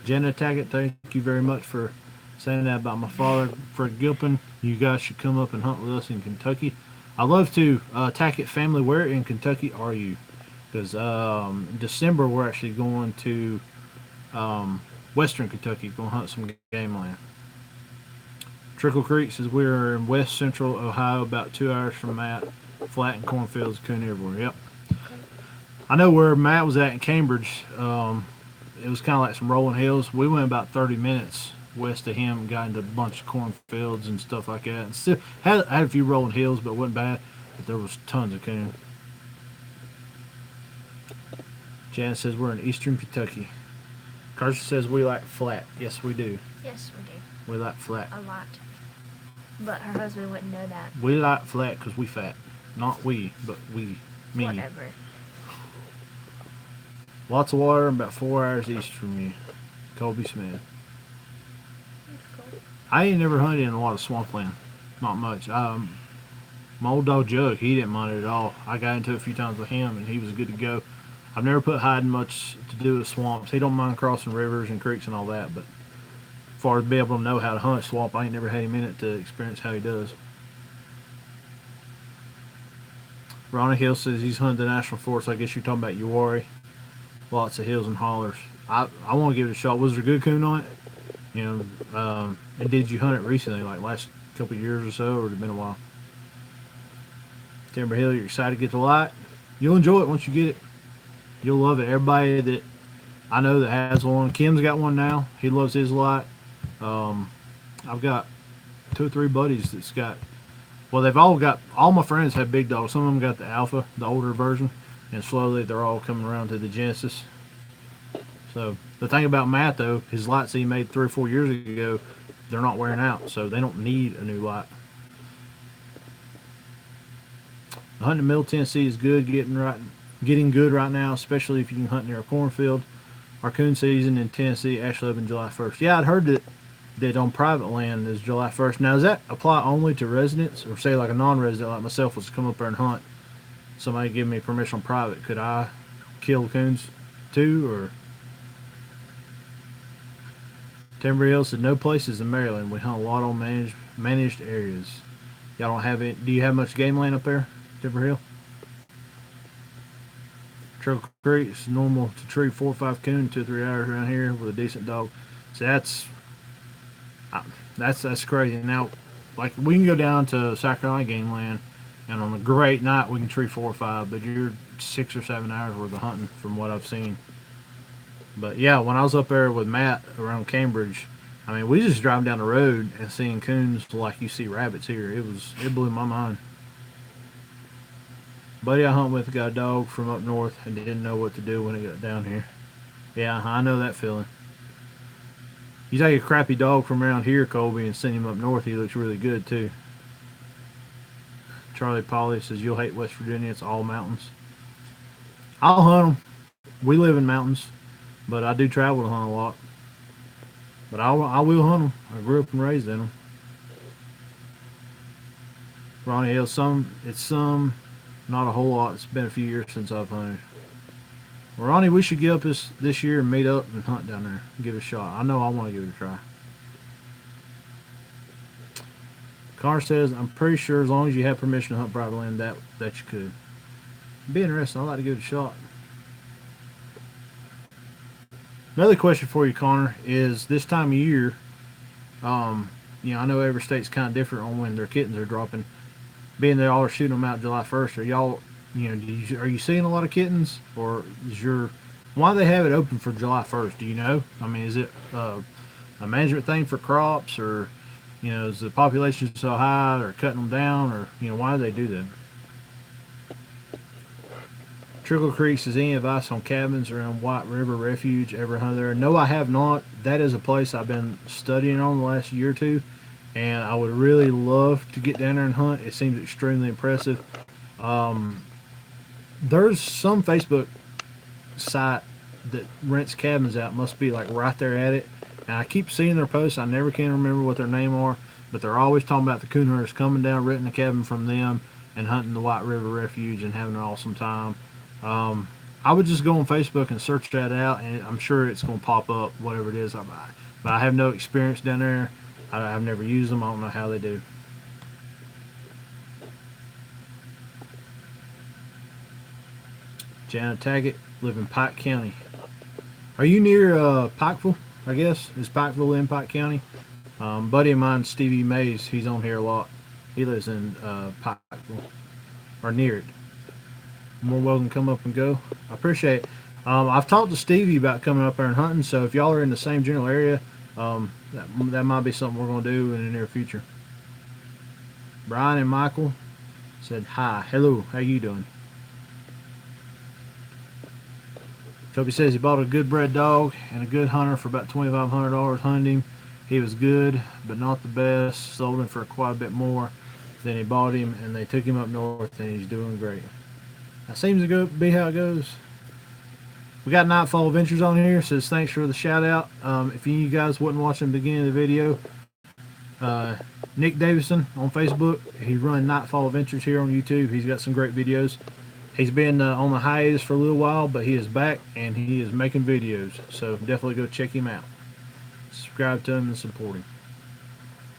Speaker 1: Jenna Taggett, thank you very much for saying that about my father, Fred Gilpin. You guys should come up and hunt with us in Kentucky. I'd love to. Tackett family, where in Kentucky are you? Because in December we're actually going to Western Kentucky, going to hunt some game land. Trickle Creek says we're in west central Ohio, about 2 hours from Matt. Flat and cornfields, coon everywhere. Yep. I know where Matt was at in Cambridge. It was kind of like some rolling hills. We went about 30 minutes west of him and got into a bunch of cornfields and stuff like that. And still had a few rolling hills, but it wasn't bad. But there was tons of coon. Jan says we're in eastern Kentucky. Carson says we like flat. Yes, we do.
Speaker 2: Yes, we do.
Speaker 1: We like flat.
Speaker 2: A lot. But her husband wouldn't know that.
Speaker 1: We like flat because we fat. Not we, but we. Me.
Speaker 2: Whatever.
Speaker 1: Lots of water, about 4 hours east from you. Colby Smith.
Speaker 2: Cool.
Speaker 1: I ain't never hunted in a lot of swampland. Not much. My old dog Jug, he didn't mind it at all. I got into it a few times with him, and he was good to go. I've never put Hyde much to do with swamps. He don't mind crossing rivers and creeks and all that, but as far as being able to know how to hunt a swamp, I ain't never had him in it to experience how he does. Ronnie Hill says he's hunted the national forest. I guess you're talking about Uwari. Lots of hills and hollers. I want to give it a shot. Was there good coon on it? And did you hunt it recently, like last couple of years or so, or has it been a while? Timber Hill, you're excited to get the light. You'll enjoy it once you get it. You'll love it. Everybody that I know that has one. Kim's got one now. He loves his light. I've got 2 or 3 buddies that's got. Well, they've all got. All my friends have big dogs. Some of them got the Alpha, the older version, and slowly they're all coming around to the Genesis. So the thing about Matt though, his lights he made 3 or 4 years ago, they're not wearing out, so they don't need a new light. The hunting in Middle Tennessee is good, getting good right now, especially if you can hunt near a cornfield. Our coon season in Tennessee actually up in July 1st. Yeah, I'd heard that on private land is July 1st. Now, does that apply only to residents, or say like a non-resident like myself was to come up there and hunt? Somebody give me permission on private. Could I kill coons too, or? Timber Hill said no places in Maryland. We hunt a lot on managed areas. Y'all don't have it. Do you have much game land up there, Timber Hill? Triple Creek, it's normal to tree 4 or 5 coon in 2 or 3 hours around here with a decent dog. So that's crazy. Now, like we can go down to South Carolina game land, and on a great night we can tree 4 or 5, but you're 6 or 7 hours worth of hunting from what I've seen. But yeah, when I was up there with Matt around Cambridge, I mean we just driving down the road and seeing coons like you see rabbits here. It blew my mind. Buddy I hunt with got a dog from up north and didn't know what to do when it got down here. Yeah, I know that feeling. You take a crappy dog from around here, Colby, and send him up north, he looks really good too. Charlie Polly says you'll hate West Virginia. It's all mountains. I'll hunt them. We live in mountains, but I do travel to hunt a lot. But I will hunt them. I grew up and raised in them. Ronnie Hill, some, not a whole lot. It's been a few years since I've hunted. Well, Ronnie, we should get up this year and meet up and hunt down there. Give it a shot. I know I want to give it a try. Connor says, I'm pretty sure as long as you have permission to hunt private land, that you could. It'd be interesting. I'd like to give it a shot. Another question for you, Connor, is this time of year, I know every state's kind of different on when their kittens are dropping. Being they all are shooting them out July 1st, are y'all, are you seeing a lot of kittens, or why do they have it open for July 1st? Do you know? I mean, is it a management thing for crops, or is the population so high they're cutting them down, or why do they do that? Trickle Creek says, any advice on cabins around White River Refuge? Ever hunted there? No, I have not. That is a place I've been studying on the last year or two, and I would really love to get down there and hunt. It seems extremely impressive. There's some Facebook site that rents cabins out. Must be like right there at it. And I keep seeing their posts. I never can remember what their name are, but they're always talking about the coon hunters coming down, renting a cabin from them, and hunting the White River Refuge and having an awesome time. I would just go on Facebook and search that out, and I'm sure it's going to pop up, whatever it is. But I have no experience down there. I've never used them. I don't know how they do. Jana Taggett, live in Pike County. Are you near Pikeville, I guess? Is Pikeville in Pike County? Buddy of mine, Stevie Mays, he's on here a lot. He lives in Pikeville, or near it. More welcome to come up and go. I appreciate it. I've talked to Stevie about coming up there and hunting, so if y'all are in the same general area, that might be something we're going to do in the near future. Brian and Michael said, hi, hello, how you doing? Toby says he bought a good bred dog and a good hunter for about $2,500 hunting him. He was good, but not the best. Sold him for quite a bit more than he bought him, and they took him up north, and he's doing great. That seems to be how it goes. We got Nightfall Adventures on here. Says thanks for the shout out. If you guys wasn't watching the beginning of the video, Nick Davison on Facebook. He's running Nightfall Adventures here on YouTube. He's got some great videos. He's been on the hiatus for a little while, but he is back and he is making videos. So definitely go check him out. Subscribe to him and support him.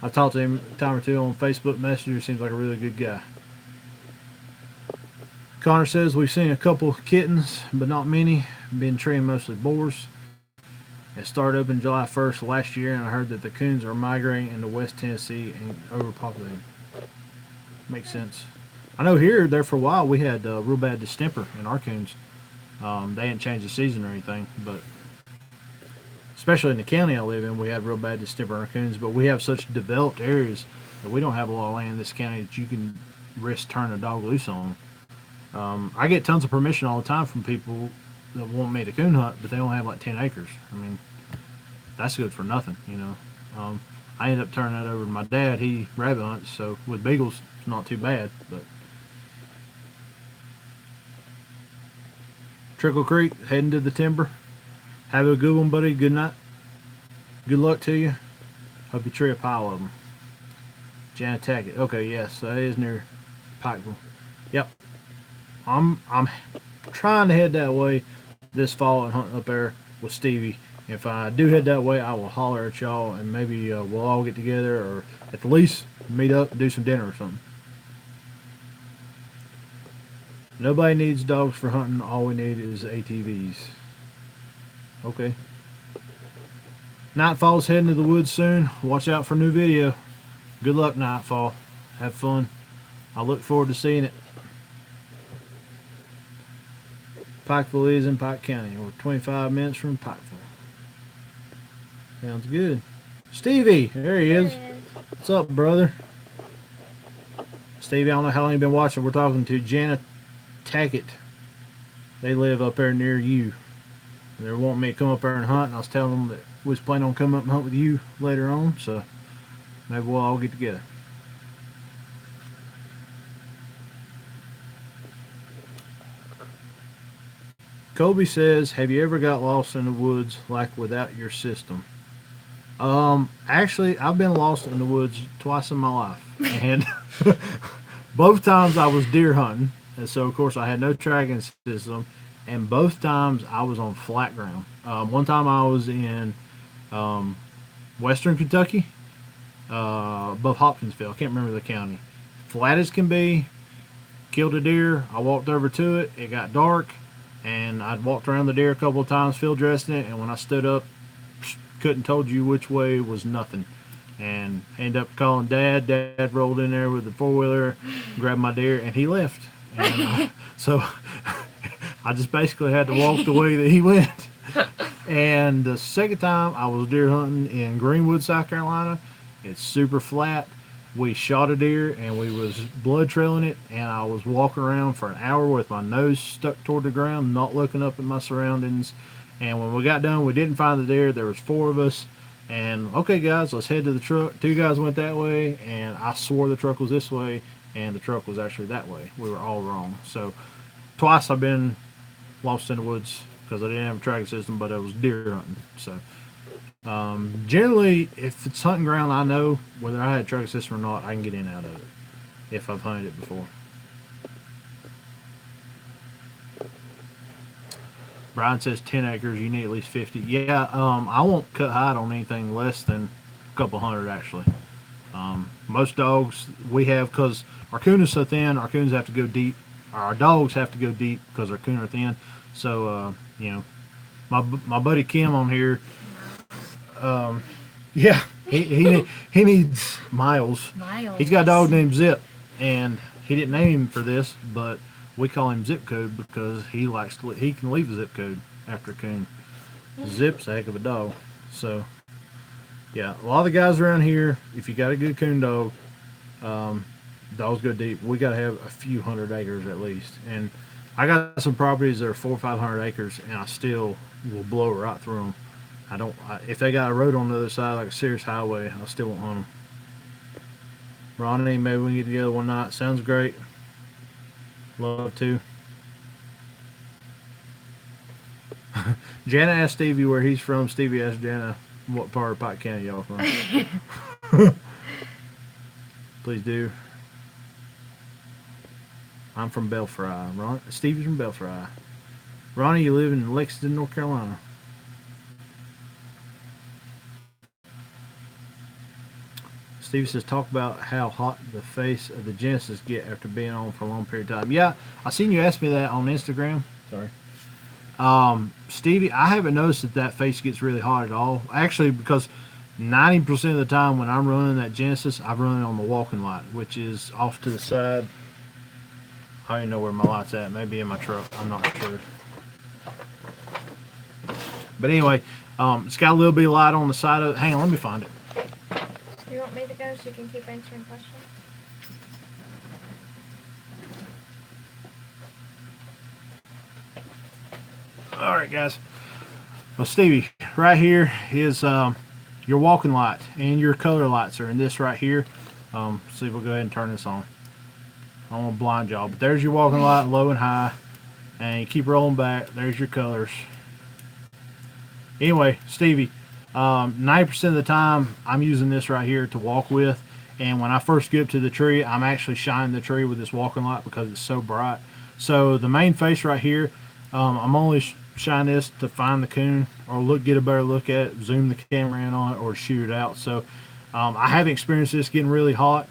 Speaker 1: I talked to him a time or two on Facebook Messenger. Seems like a really good guy. Connor says we've seen a couple kittens, but not many. Been treeing mostly boars. It started up in July 1st last year, and I heard that the coons are migrating into West Tennessee and overpopulating. Makes sense. I know there for a while we had real bad distemper in our coons. They didn't change the season or anything, but especially in the county I live in, we had real bad distemper in our coons. But we have such developed areas that we don't have a lot of land in this county that you can risk turning a dog loose on. I get tons of permission all the time from people that want me to coon hunt, but they only have like 10 acres. I mean, that's good for nothing, I ended up turning that over to my dad. He rabbit hunts, so with beagles, it's not too bad. But Trickle Creek, heading to the timber. Have a good one, buddy. Good night. Good luck to you. Hope you tree a pile of them. Janet Tackett. Okay, yes, that is near Pikeville. Yep. I'm trying to head that way this fall and hunt up there with Stevie. If I do head that way, I will holler at y'all, and maybe we'll all get together, or at the least meet up and do some dinner or something. Nobody needs dogs for hunting. All we need is ATVs. Okay. Nightfall's heading to the woods soon. Watch out for a new video. Good luck, Nightfall. Have fun. I look forward to seeing it. Pikeville is in Pike County. We're 25 minutes from Pikeville. Sounds good. Stevie, there he is. What's up, brother? Stevie, I don't know how long you've been watching. We're talking to Jana Tackett. They live up there near you. They're wanting me to come up there and hunt, and I was telling them that we was planning on coming up and hunt with you later on, so maybe we'll all get together. Kobe says, have you ever got lost in the woods like without your system? Actually, I've been lost in the woods twice in my life, and both times I was deer hunting, and so of course I had no tracking system, and both times I was on flat ground. One time I was in western Kentucky, above Hopkinsville. I can't remember the county. Flat as can be. Killed a deer. I walked over to it. It got dark, and I'd walked around the deer a couple of times, field dressing it, and when I stood up, couldn't told you which way was nothing. And ended up calling Dad. Dad rolled in there with the four-wheeler, grabbed my deer, and he left. And so I just basically had to walk the way that he went. And the second time I was deer hunting in Greenwood, South Carolina. It's super flat. We shot a deer and we was blood trailing it, and I was walking around for an hour with my nose stuck toward the ground, not looking up at my surroundings. And when we got done, we didn't find the deer. There was 4 of us, and okay guys, let's head to the truck. 2 guys went that way, and I swore the truck was this way, and the truck was actually that way. We were all wrong. So twice I've been lost in the woods because I didn't have a tracking system, but I was deer hunting. So generally, if it's hunting ground, I know whether I had a tracking system or not, I can get in and out of it if I've hunted it before. Brian says 10 acres, you need at least 50. Yeah, I won't cut hide on anything less than a couple hundred, actually. Most dogs we have, because our coon is so thin, our coons have to go deep. Our dogs have to go deep because our coon are thin. So, you know, my buddy Kim on here, yeah, he needs miles. He's got a dog named Zip, and he didn't name him for this, but we call him Zip Code because he can leave a zip code after a coon. Zip's a heck of a dog. So yeah, a lot of the guys around here, if you got a good coon dog, dogs go deep. We got to have a few hundred acres at least. And I got some properties that are 400 or 500 acres, and I still will blow right through them. If they got a road on the other side, like a serious highway, I still won't hunt them. Ronnie, maybe we can get together one night. Sounds great. Love to. Jana asked Stevie where he's from. Stevie asked Jana what part of Pike County y'all from. Please do. I'm from Belfry. Stevie's from Belfry. Ronnie, you live in Lexington, North Carolina. Stevie says, talk about how hot the face of the Genesis get after being on for a long period of time. Yeah, I seen you ask me that on Instagram. Sorry. Stevie, I haven't noticed that face gets really hot at all. Actually, because 90% of the time when I'm running that Genesis, I'm running on the walking light, which is off to the side. I don't even know where my light's at. Maybe in my truck. I'm not sure. But anyway, it's got a little bit of light on the side of it. Hang on, let me find it.
Speaker 2: You want me to go so you can keep answering questions?
Speaker 1: All right, guys. Well, Stevie, right here is your walking light, and your color lights are in this right here. See, we'll go ahead and turn this on. I don't want to blind y'all, but there's your walking light, low and high, and you keep rolling back. There's your colors. Anyway, Stevie, 90% of the time I'm using this right here to walk with, and when I first get up to the tree, I'm actually shining the tree with this walking light because it's so bright. So the main face right here, I'm only shine this to find the coon or get a better look at it, zoom the camera in on it, or shoot it out. So I haven't experienced this getting really hot.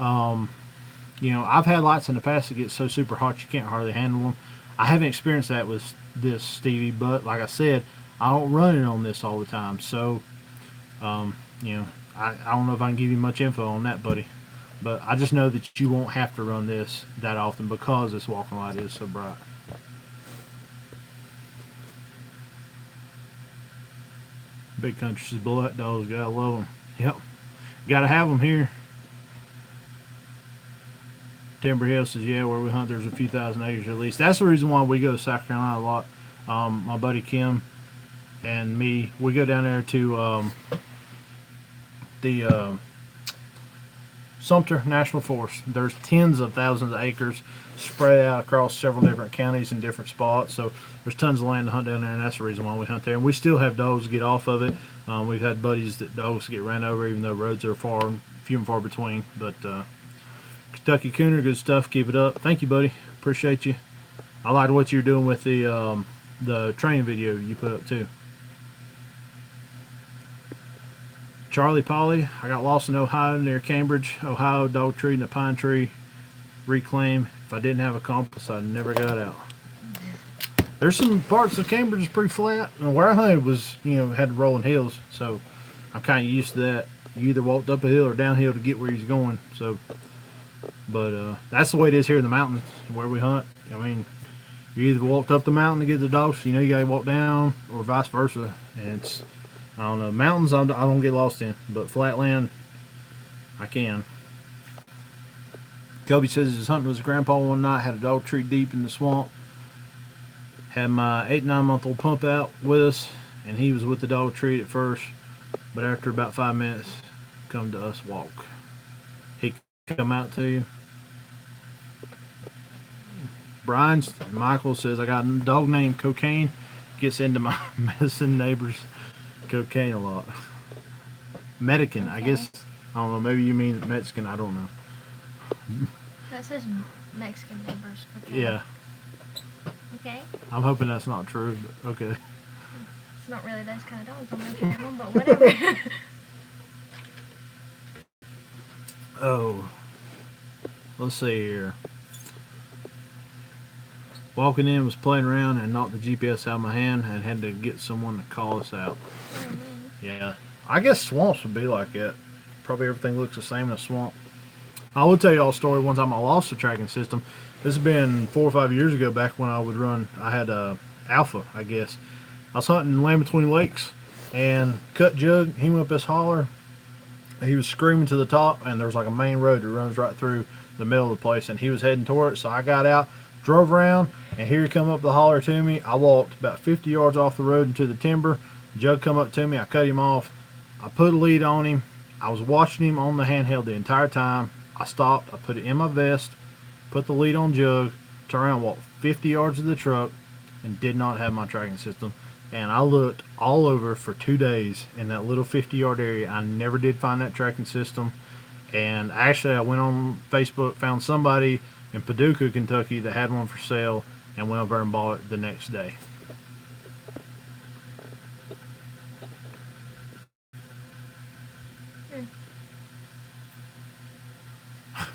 Speaker 1: I've had lights in the past that get so super hot you can't hardly handle them. I haven't experienced that with this, Stevie, but like I said, I don't run it on this all the time. So, I don't know if I can give you much info on that, buddy. But I just know that you won't have to run this that often because this walking light is so bright. Big Country says black dogs, gotta love them. Yep, gotta have them here. Timber Hill says, yeah, where we hunt, there's a few thousand acres at least. That's the reason why we go to South Carolina a lot. My buddy Kim and me, we go down there to the Sumter National Forest. There's tens of thousands of acres spread out across several different counties in different spots. So there's tons of land to hunt down there, and that's the reason why we hunt there. And we still have dogs get off of it. We've had buddies that dogs get ran over, even though roads are few and far between. But Kentucky Cooner, good stuff. Keep it up. Thank you, buddy. Appreciate you. I liked what you're doing with the training video you put up too. Charlie Polly, I got lost in Ohio near Cambridge, Ohio, dog tree and a pine tree reclaim. If I didn't have a compass, I never got out. There's some parts of Cambridge is pretty flat, and where I hunted was, had rolling hills, so I'm kind of used to that. You either walked up a hill or downhill to get where he's going. So, but that's the way it is here in the mountains where we hunt. I mean, you either walked up the mountain to get the dogs, you gotta walk down, or vice versa. And it's, I don't know, mountains I don't get lost in, but flatland I can. Kobe says his hunting with his grandpa one night, had a dog tree deep in the swamp. Had my 8-9-month-old pump out with us, and he was with the dog tree at first, but after about 5 minutes, come to us walk. He come out to you. Brian Michael says, I got a dog named Cocaine. Gets into my medicine neighbor's cocaine a lot. Medican, okay. I guess. I don't know. Maybe you mean Mexican. I don't know.
Speaker 2: That says Mexican neighbors. Okay.
Speaker 1: Yeah.
Speaker 2: Okay.
Speaker 1: I'm hoping that's not true, but okay.
Speaker 2: It's not really those kind of dogs on my channel, but whatever.
Speaker 1: Oh. Let's see here. Walking in, was playing around and knocked the GPS out of my hand and had to get someone to call us out. Yeah. I guess swamps would be like that. Probably everything looks the same in a swamp. I will tell you all a story. One time I lost the tracking system. This has been 4 or 5 years ago, back when I would run. I had a Alpha, I guess. I was hunting Land Between Lakes and cut Jug. He went up this holler. He was screaming to the top, and there's like a main road that runs right through the middle of the place, and he was heading toward it. So I got out, drove around, and here he come up the holler to me. I walked about 50 yards off the road into the timber. Jug come up to me. I cut him off. I put a lead on him. I was watching him on the handheld the entire time. I stopped. I put it in my vest, put the lead on Jug, turned around, walked 50 yards to the truck, and did not have my tracking system. And I looked all over for 2 days in that little 50-yard area. I never did find that tracking system. And actually, I went on Facebook, found somebody in Paducah, Kentucky that had one for sale, and went over and bought it the next day.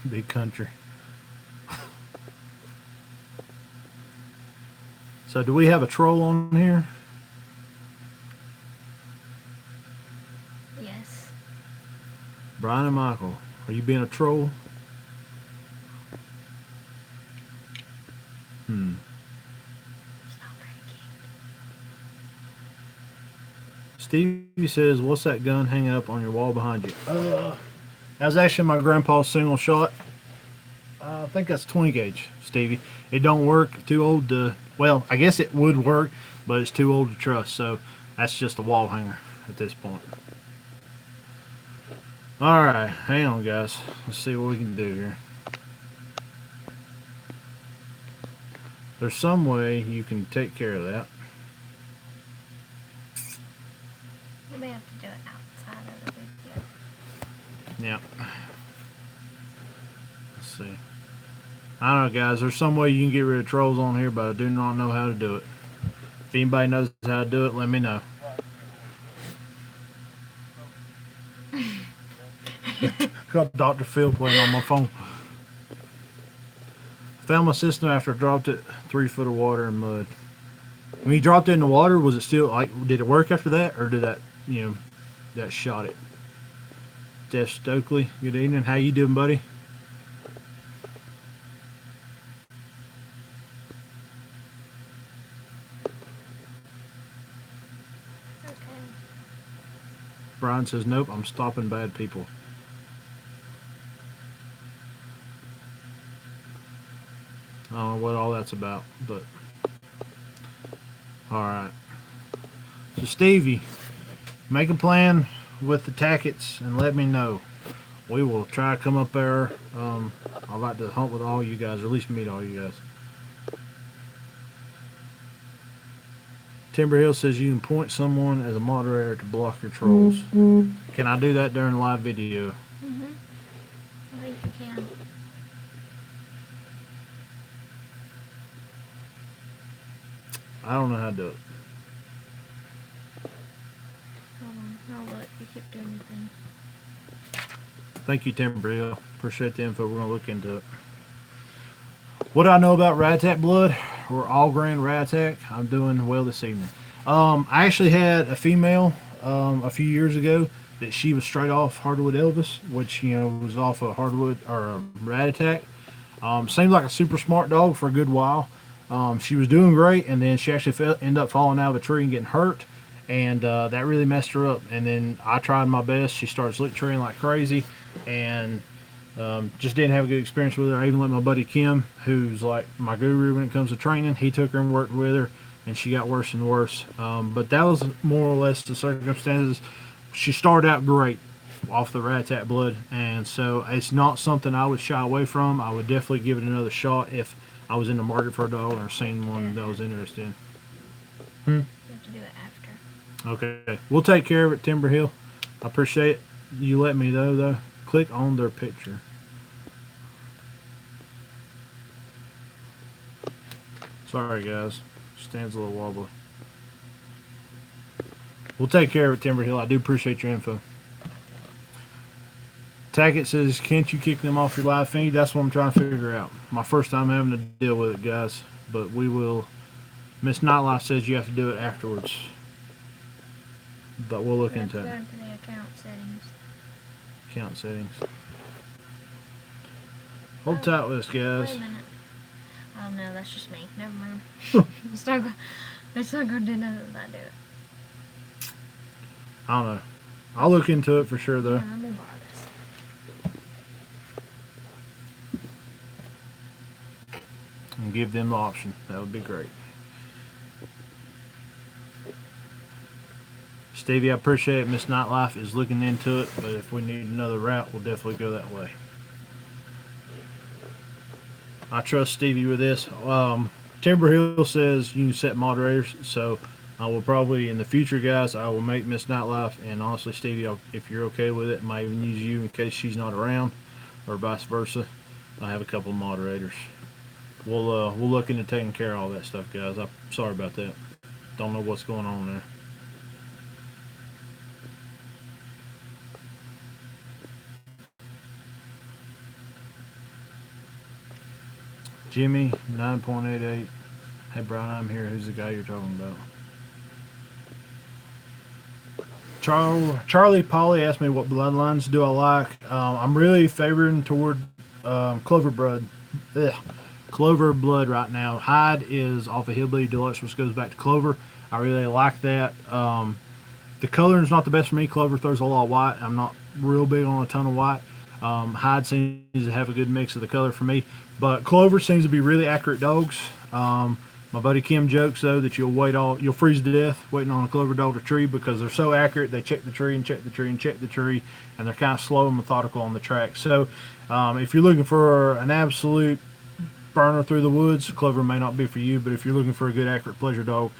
Speaker 1: Big country. So do we have a troll on here?
Speaker 2: Yes.
Speaker 1: Brian and Michael, are you being a troll? Stevie says, what's that gun hanging up on your wall behind you? That was actually my grandpa's single shot. I think that's 20 gauge, Stevie. It don't work. Too old to, well, I guess it would work, but it's too old to trust. So that's just a wall hanger at this point. All right, hang on, guys. Let's see what we can do here. There's some way you can take care of that.
Speaker 2: You may have to do it outside of the video.
Speaker 1: Yeah. Let's see. I don't know, guys. There's some way you can get rid of trolls on here, but I do not know how to do it. If anybody knows how to do it, let me know. Got Dr. Phil playing on my phone. Found my system after I dropped it 3 foot of water and mud. When you dropped it in the water, was it still like? Did it work after that, or did that that shot it? Jeff Stokely, good evening. How you doing, buddy?
Speaker 2: Okay.
Speaker 1: Brian says nope. I'm stopping bad people. I don't know what all that's about, but all right. So Stevie, make a plan with the tackets and let me know. We will try to come up there. I'd like to hunt with all you guys, or at least meet all you guys. Timber Hill says you can point someone as a moderator to block your trolls. Can I do that during live video?
Speaker 2: Mhm. I think you can.
Speaker 1: I don't know how to do it.
Speaker 2: Hold on. I'll look. You keep doing your thing.
Speaker 1: Thank you, Timber Hill. Appreciate the info. We're going to look into it. What do I know about rat attack blood? We're all grain rat attack. I'm doing well this evening. I actually had a female a few years ago that she was straight off Hardwood Elvis, which was off a hardwood or a rat attack. Seemed like a super smart dog for a good while. She was doing great, and then she actually ended up falling out of a tree and getting hurt, and that really messed her up. And then I tried my best. She started slick treeing like crazy, and just didn't have a good experience with her. I even let my buddy Kim, who's like my guru when it comes to training, he took her and worked with her, and she got worse and worse. But that was more or less the circumstances. She started out great off the rat tat blood, and so it's not something I would shy away from. I would definitely give it another shot if I was in the market for a dog or seen one that I was interested in.
Speaker 2: You have to do it after.
Speaker 1: Okay, we'll take care of it, Timber Hill. I appreciate it. You let me know though. Click on their picture. Sorry guys, stands a little wobbly. We'll take care of it, Timber Hill. I do appreciate your info. Tackett says, can't you kick them off your live feed? That's what I'm trying to figure out. My first time having to deal with it, guys. But we will. Miss Nightlife says you have to do it afterwards. But we'll look into it.
Speaker 2: Go into the account settings.
Speaker 1: Account settings. Hold tight with us, guys.
Speaker 2: Wait a minute. Oh no, that's just me. Never mind. It's not gonna do nothing if I do it.
Speaker 1: I don't know. I'll look into it for sure, though.
Speaker 2: Yeah, I'm gonna borrow this.
Speaker 1: And give them the option. That would be great. Stevie, I appreciate it. Miss Nightlife is looking into it, but if we need another route, we'll definitely go that way. I trust Stevie with this. Timber Hill says you can set moderators, so I will probably in the future, guys, I will make Miss Nightlife, and honestly, Stevie, if you're okay with it, I might even use you in case she's not around, or vice versa. I have a couple of moderators. We'll look into taking care of all that stuff, guys. I'm sorry about that. Don't know what's going on there. Jimmy 9.88. Hey Brian, I'm here. Who's the guy you're talking about? Charlie Polly asked me what bloodlines do I like. I'm really favoring toward Clover blood. Clover blood right now. Hyde is off of Hillbilly Deluxe, which goes back to Clover. I really like that. The coloring is not the best for me. Clover throws a lot of white. I'm not real big on a ton of white. Hyde seems to have a good mix of the color for me. But Clover seems to be really accurate dogs. My buddy Kim jokes though that you'll freeze to death waiting on a Clover dog to tree because they're so accurate. They check the tree and check the tree and check the tree, and they're kind of slow and methodical on the track. So if you're looking for an absolute burner through the woods, Clover may not be for you. But if you're looking for a good accurate pleasure dog,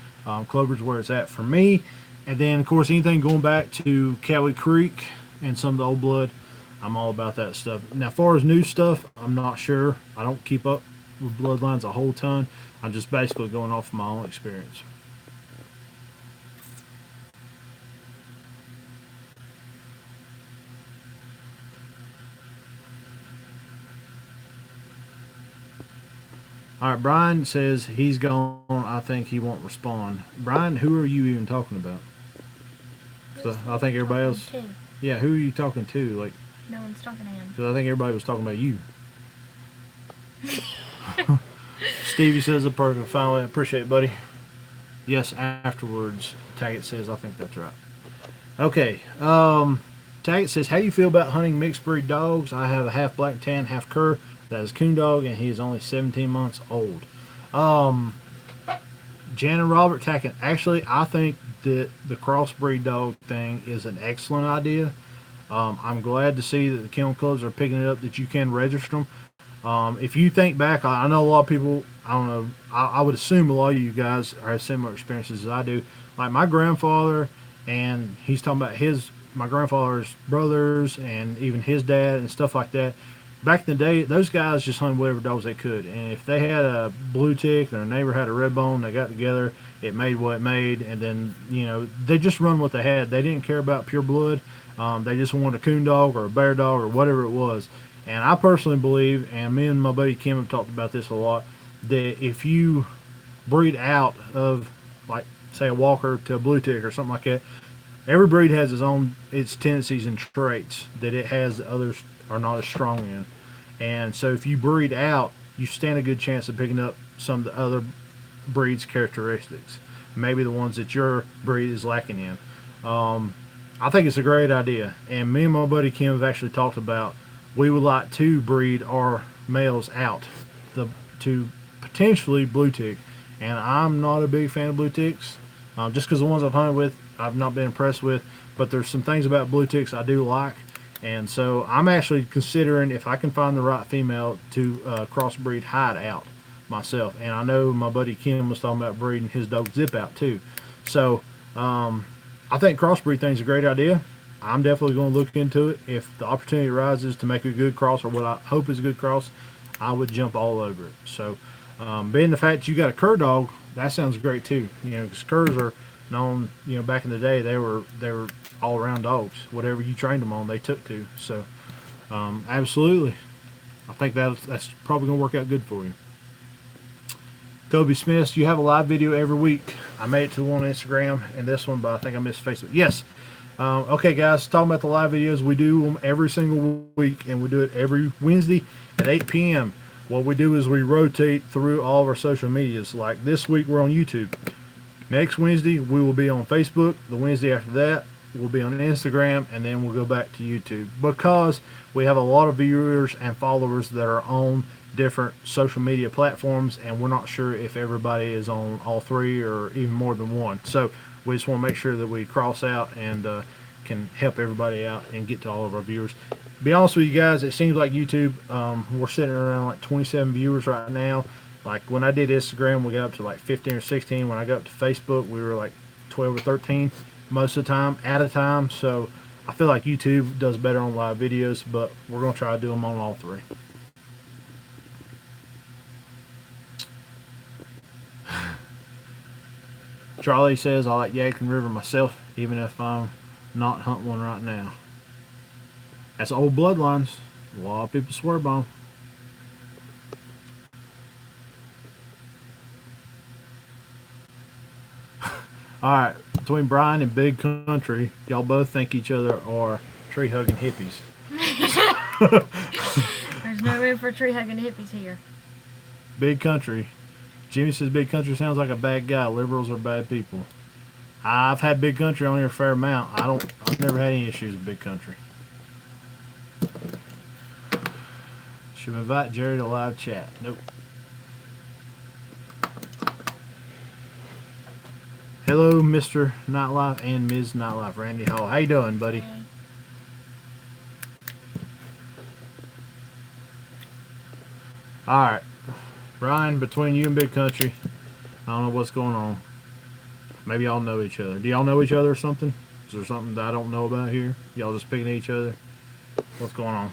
Speaker 1: Clover's where it's at for me. And then of course anything going back to Cowie Creek and some of the old blood, I'm all about that stuff. Now, as far as new stuff, I'm not sure. I don't keep up with bloodlines a whole ton. I'm just basically going off my own experience. All right, Brian says he's gone. I think he won't respond. Brian, who are you even talking about? So I think everybody else. Yeah, who are you talking to? Like,
Speaker 2: no one's talking to him.
Speaker 1: because I think everybody was talking about you. Stevie says the perfect finally. Appreciate it, buddy. Yes, afterwards. Taggett says I think that's right. Okay. Taggett says, how do you feel about hunting mixed breed dogs? I have a half black and tan, half cur that is coon dog, and he is only 17 months old. Jan and Robert Tackett. Actually, I think that the crossbreed dog thing is an excellent idea. I'm glad to see that the kennel clubs are picking it up that you can register them. If you think back, I know a lot of people, I don't know, I would assume a lot of you guys have similar experiences as I do. Like my grandfather, and he's talking about my grandfather's brothers and even his dad and stuff like that. Back in the day, those guys just hunted whatever dogs they could. And if they had a blue tick or a neighbor had a red bone, they got together, it made what it made. And then, they just run what they had. They didn't care about pure blood. They just wanted a coon dog or a bear dog or whatever it was. And I personally believe, and me and my buddy Kim have talked about this a lot, that if you breed out of, like, say, a walker to a blue tick or something like that, every breed has its tendencies and traits that it has that others are not as strong in. And so if you breed out, you stand a good chance of picking up some of the other breed's characteristics, maybe the ones that your breed is lacking in. I think it's a great idea. And me and my buddy Kim have actually talked about we would like to breed our males out to potentially blue tick. And I'm not a big fan of blue ticks, just because the ones I've hunted with, I've not been impressed with. But there's some things about blue ticks I do like. And so I'm actually considering if I can find the right female to crossbreed hide out myself. And I know my buddy Kim was talking about breeding his dog Zip out too. So I think crossbreed thing's a great idea. I'm definitely going to look into it. If the opportunity arises to make a good cross, or what I hope is a good cross, I would jump all over it. So being the fact that you got a cur dog, that sounds great too. Because curs are known, back in the day, they were all around dogs. Whatever you trained them on, they took to. So absolutely, I think that's probably going to work out good for you. Toby Smith, you have a live video every week. I made it to one on Instagram and this one, but I think I missed Facebook. Yes. Okay, guys, talking about the live videos, we do them every single week, and we do it every Wednesday at 8 p.m. What we do is we rotate through all of our social medias. Like this week, we're on YouTube. Next Wednesday, we will be on Facebook. The Wednesday after that, we'll be on Instagram, and then we'll go back to YouTube, because we have a lot of viewers and followers that are on different social media platforms, and we're not sure if everybody is on all three or even more than one. So we just want to make sure that we cross out and can help everybody out and get to all of our viewers. Be honest with you guys, it seems like YouTube, we're sitting around like 27 viewers right now. Like when I did Instagram, we got up to like 15 or 16. When I got up to Facebook, we were like 12 or 13 most of the time, at a time. So I feel like YouTube does better on live videos, but we're going to try to do them on all three. Charlie says, I like Yadkin River myself, even if I'm not hunting one right now. That's old bloodlines. A lot of people swear by them. Alright, between Brian and Big Country, y'all both think each other are tree-hugging hippies.
Speaker 2: There's no room for tree-hugging hippies here.
Speaker 1: Big Country. Jimmy says Big Country sounds like a bad guy. Liberals are bad people. I've had Big Country on here a fair amount. I've never had any issues with Big Country. Should invite Jerry to live chat. Nope. Hello, Mr. Nightlife and Ms. Nightlife. Randy Hall. How you doing, buddy?
Speaker 2: Hey.
Speaker 1: Alright. Brian, between you and Big Country, I don't know what's going on. Maybe y'all know each other. Do y'all know each other or something? Is there something that I don't know about here? Y'all just picking at each other? What's going on?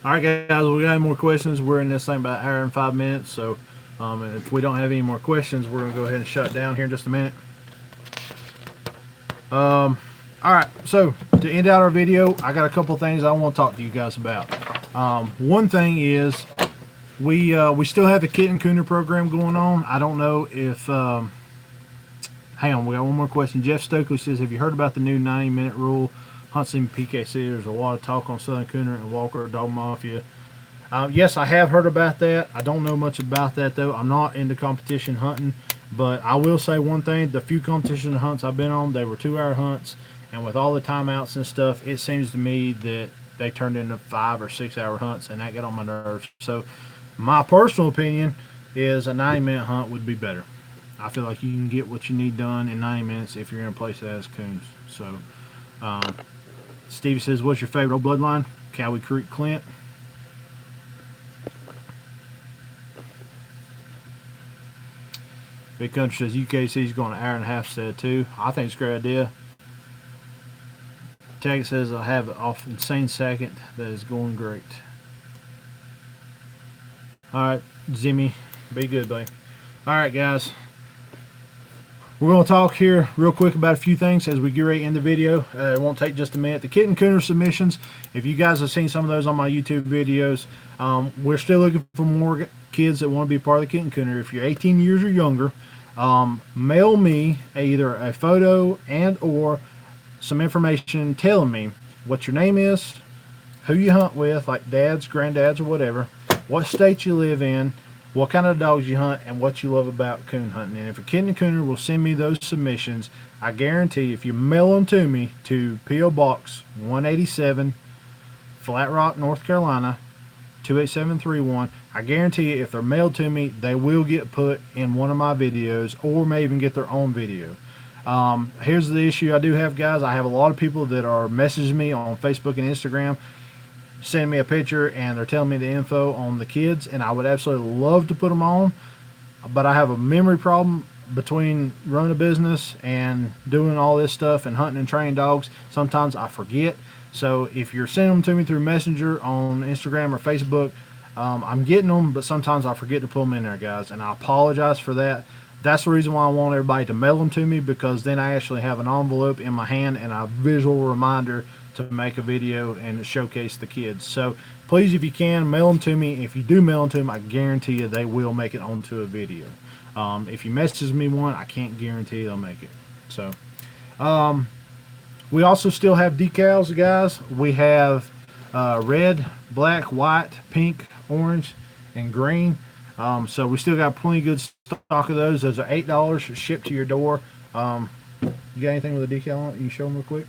Speaker 1: Alright guys, we got any more questions? We're in this thing about an hour and 5 minutes, so if we don't have any more questions, we're going to go ahead and shut down here in just a minute. All right, so to end out our video, I got a couple things I want to talk to you guys about. One thing is we still have the kitten cooner program going on. I don't know if hang on, we got one more question. Jeff Stokely says, have you heard about the new 90-minute rule? Huntsman PKC, there's a lot of talk on Southern Cooner and Walker Dog Mafia. Yes, I have heard about that. I don't know much about that, though. I'm not into competition hunting, but I will say one thing. The few competition hunts I've been on, they were 2-hour hunts, and with all the timeouts and stuff, it seems to me that they turned into 5 or 6-hour hunts, and that got on my nerves. So my personal opinion is a 90-minute hunt would be better. I feel like you can get what you need done in 90 minutes if you're in a place that has coons. So Stevie says, what's your favorite old bloodline? Cowie Creek Clint. Big Country says UKC's going an hour and a half instead of 2. I think it's a great idea. Tag says I have it off insane second. That is going great. Alright, Jimmy. Be good, buddy. Alright, guys. We're going to talk here real quick about a few things as we get ready to end the video. It won't take just a minute. The kitten cooner submissions, if you guys have seen some of those on my YouTube videos, we're still looking for more kids that want to be part of the kitten cooner. If you're 18 years or younger, mail me either a photo and or some information telling me what your name is, who you hunt with, like dads, granddads, or whatever, what state you live in, what kind of dogs you hunt, and what you love about coon hunting. And if a kitten cooner will send me those submissions, I guarantee if you mail them to me to P.O. Box 187, Flat Rock, North Carolina, 28731, I guarantee you if they're mailed to me, they will get put in one of my videos or may even get their own video. Here's the issue I do have, guys. I have a lot of people that are messaging me on Facebook and Instagram, send me a picture, and they're telling me the info on the kids, and I would absolutely love to put them on, but I have a memory problem between running a business and doing all this stuff and hunting and training dogs. Sometimes I forget. So if you're sending them to me through Messenger on Instagram or Facebook, I'm getting them, but sometimes I forget to put them in there, guys, and I apologize for that. That's the reason why I want everybody to mail them to me, because then I actually have an envelope in my hand and a visual reminder to make a video and showcase the kids. So please, if you can, mail them to me. If you do mail them to them, I guarantee you they will make it onto a video. If you message me one, I can't guarantee they'll make it. So we also still have decals, guys. We have red, black, white, pink, orange, and green. So we still got plenty of good stock of those. Those are $8 shipped to your door. You got anything with a decal on it? You can show them real quick.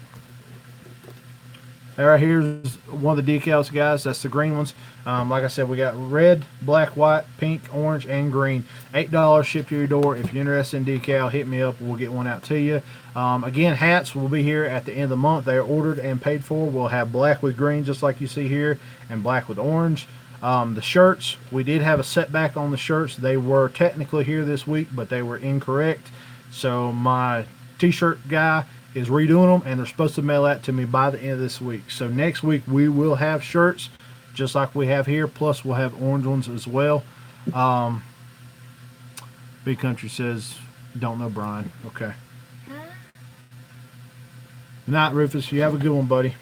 Speaker 1: All right, here's one of the decals, guys. That's the green ones. Like I said, we got red, black, white, pink, orange, and green. $8 shipped to your door. If you're interested in decal, hit me up. We'll get one out to you. Again, hats will be here at the end of the month. They are ordered and paid for. We'll have black with green, just like you see here, and black with orange. The shirts, we did have a setback on the shirts. They were technically here this week, but they were incorrect. So my t-shirt guy is redoing them, and they're supposed to mail that to me by the end of this week. So next week we will have shirts just like we have here, plus we'll have orange ones as well. Big Country says, don't know Brian. Okay. Good night, Rufus. You have a good one, buddy.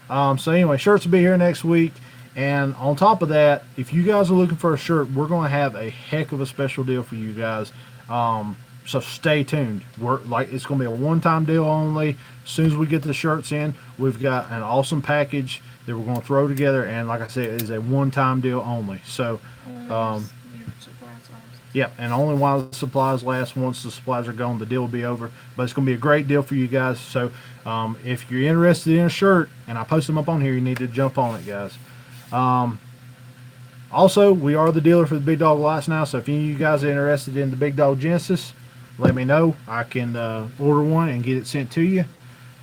Speaker 1: So anyway, shirts will be here next week. And on top of that, if you guys are looking for a shirt, we're going to have a heck of a special deal for you guys. So stay tuned. It's going to be a one-time deal only. As soon as we get the shirts in, we've got an awesome package that we're going to throw together. And like I said, it is a one-time deal only. So, yeah, and only while the supplies last. Once the supplies are gone, the deal will be over. But it's going to be a great deal for you guys. So if you're interested in a shirt, and I post them up on here, you need to jump on it, guys. Also, we are the dealer for the Big Dog Lights now. So if any of you guys are interested in the Big Dog Genesis, let me know. I can order one and get it sent to you.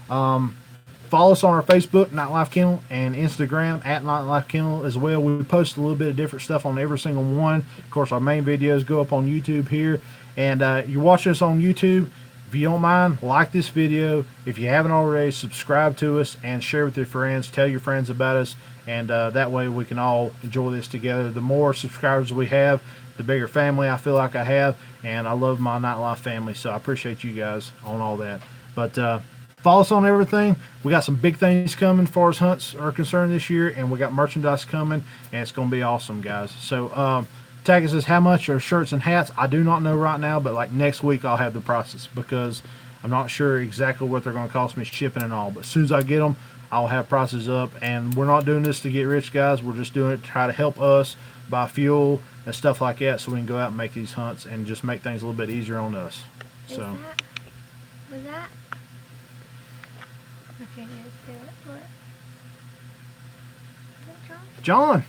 Speaker 1: Follow us on our Facebook, Nightlife Kennel, and Instagram at Nightlife Kennel as well. We post a little bit of different stuff on every single one. Of course, our main videos go up on YouTube here. And you're watching us on YouTube. If you don't mind, like this video. If you haven't already, subscribe to us and share with your friends. Tell your friends about us. And that way we can all enjoy this together. The more subscribers we have, the bigger family I feel like I have. And I love my Nightlife family. So I appreciate you guys on all that. But follow us on everything. We got some big things coming as far as hunts are concerned this year, and we got merchandise coming, and it's going to be awesome, guys. So Taggart says, how much are shirts and hats? I do not know right now, but like next week I'll have the prices because I'm not sure exactly what they're going to cost me shipping and all. But as soon as I get them, I'll have prices up. And we're not doing this to get rich, guys. We're just doing it to try to help us buy fuel and stuff like that so we can go out and make these hunts and just make things a little bit easier on us.
Speaker 2: Is
Speaker 1: So
Speaker 2: that? Was that? I can't even do it. What? Is that John?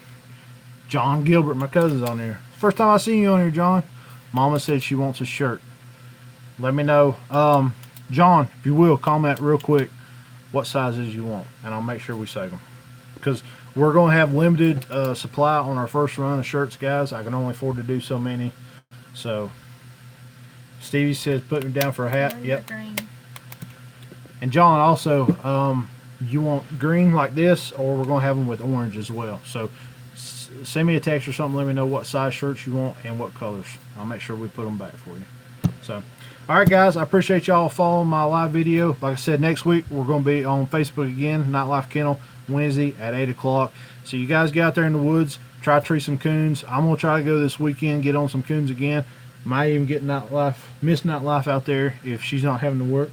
Speaker 1: John Gilbert, my cousin's on here. First time I seen you on here, John. Mama said she wants a shirt. Let me know. John, if you will, comment real quick what sizes you want, and I'll make sure we save them. Because we're going to have limited supply on our first run of shirts, guys. I can only afford to do so many. So, Stevie says put me down for a hat.
Speaker 2: Orange or
Speaker 1: Yep.
Speaker 2: green?
Speaker 1: And John, also, you want green like this, or we're going to have them with orange as well. So, send me a text or something. Let me know what size shirts you want and what colors. I'll make sure we put them back for you. So, all right, guys, I appreciate y'all following my live video. Like I said, next week we're going to be on Facebook again, Nightlife Kennel, Wednesday at 8 o'clock. So you guys get out there in the woods, try to tree some coons. I'm going to try to go this weekend, get on some coons again. Might even get Miss Nightlife out there if she's not having to work.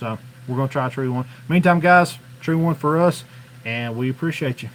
Speaker 1: So we're going to try to tree one. Meantime, guys, tree one for us, and we appreciate you.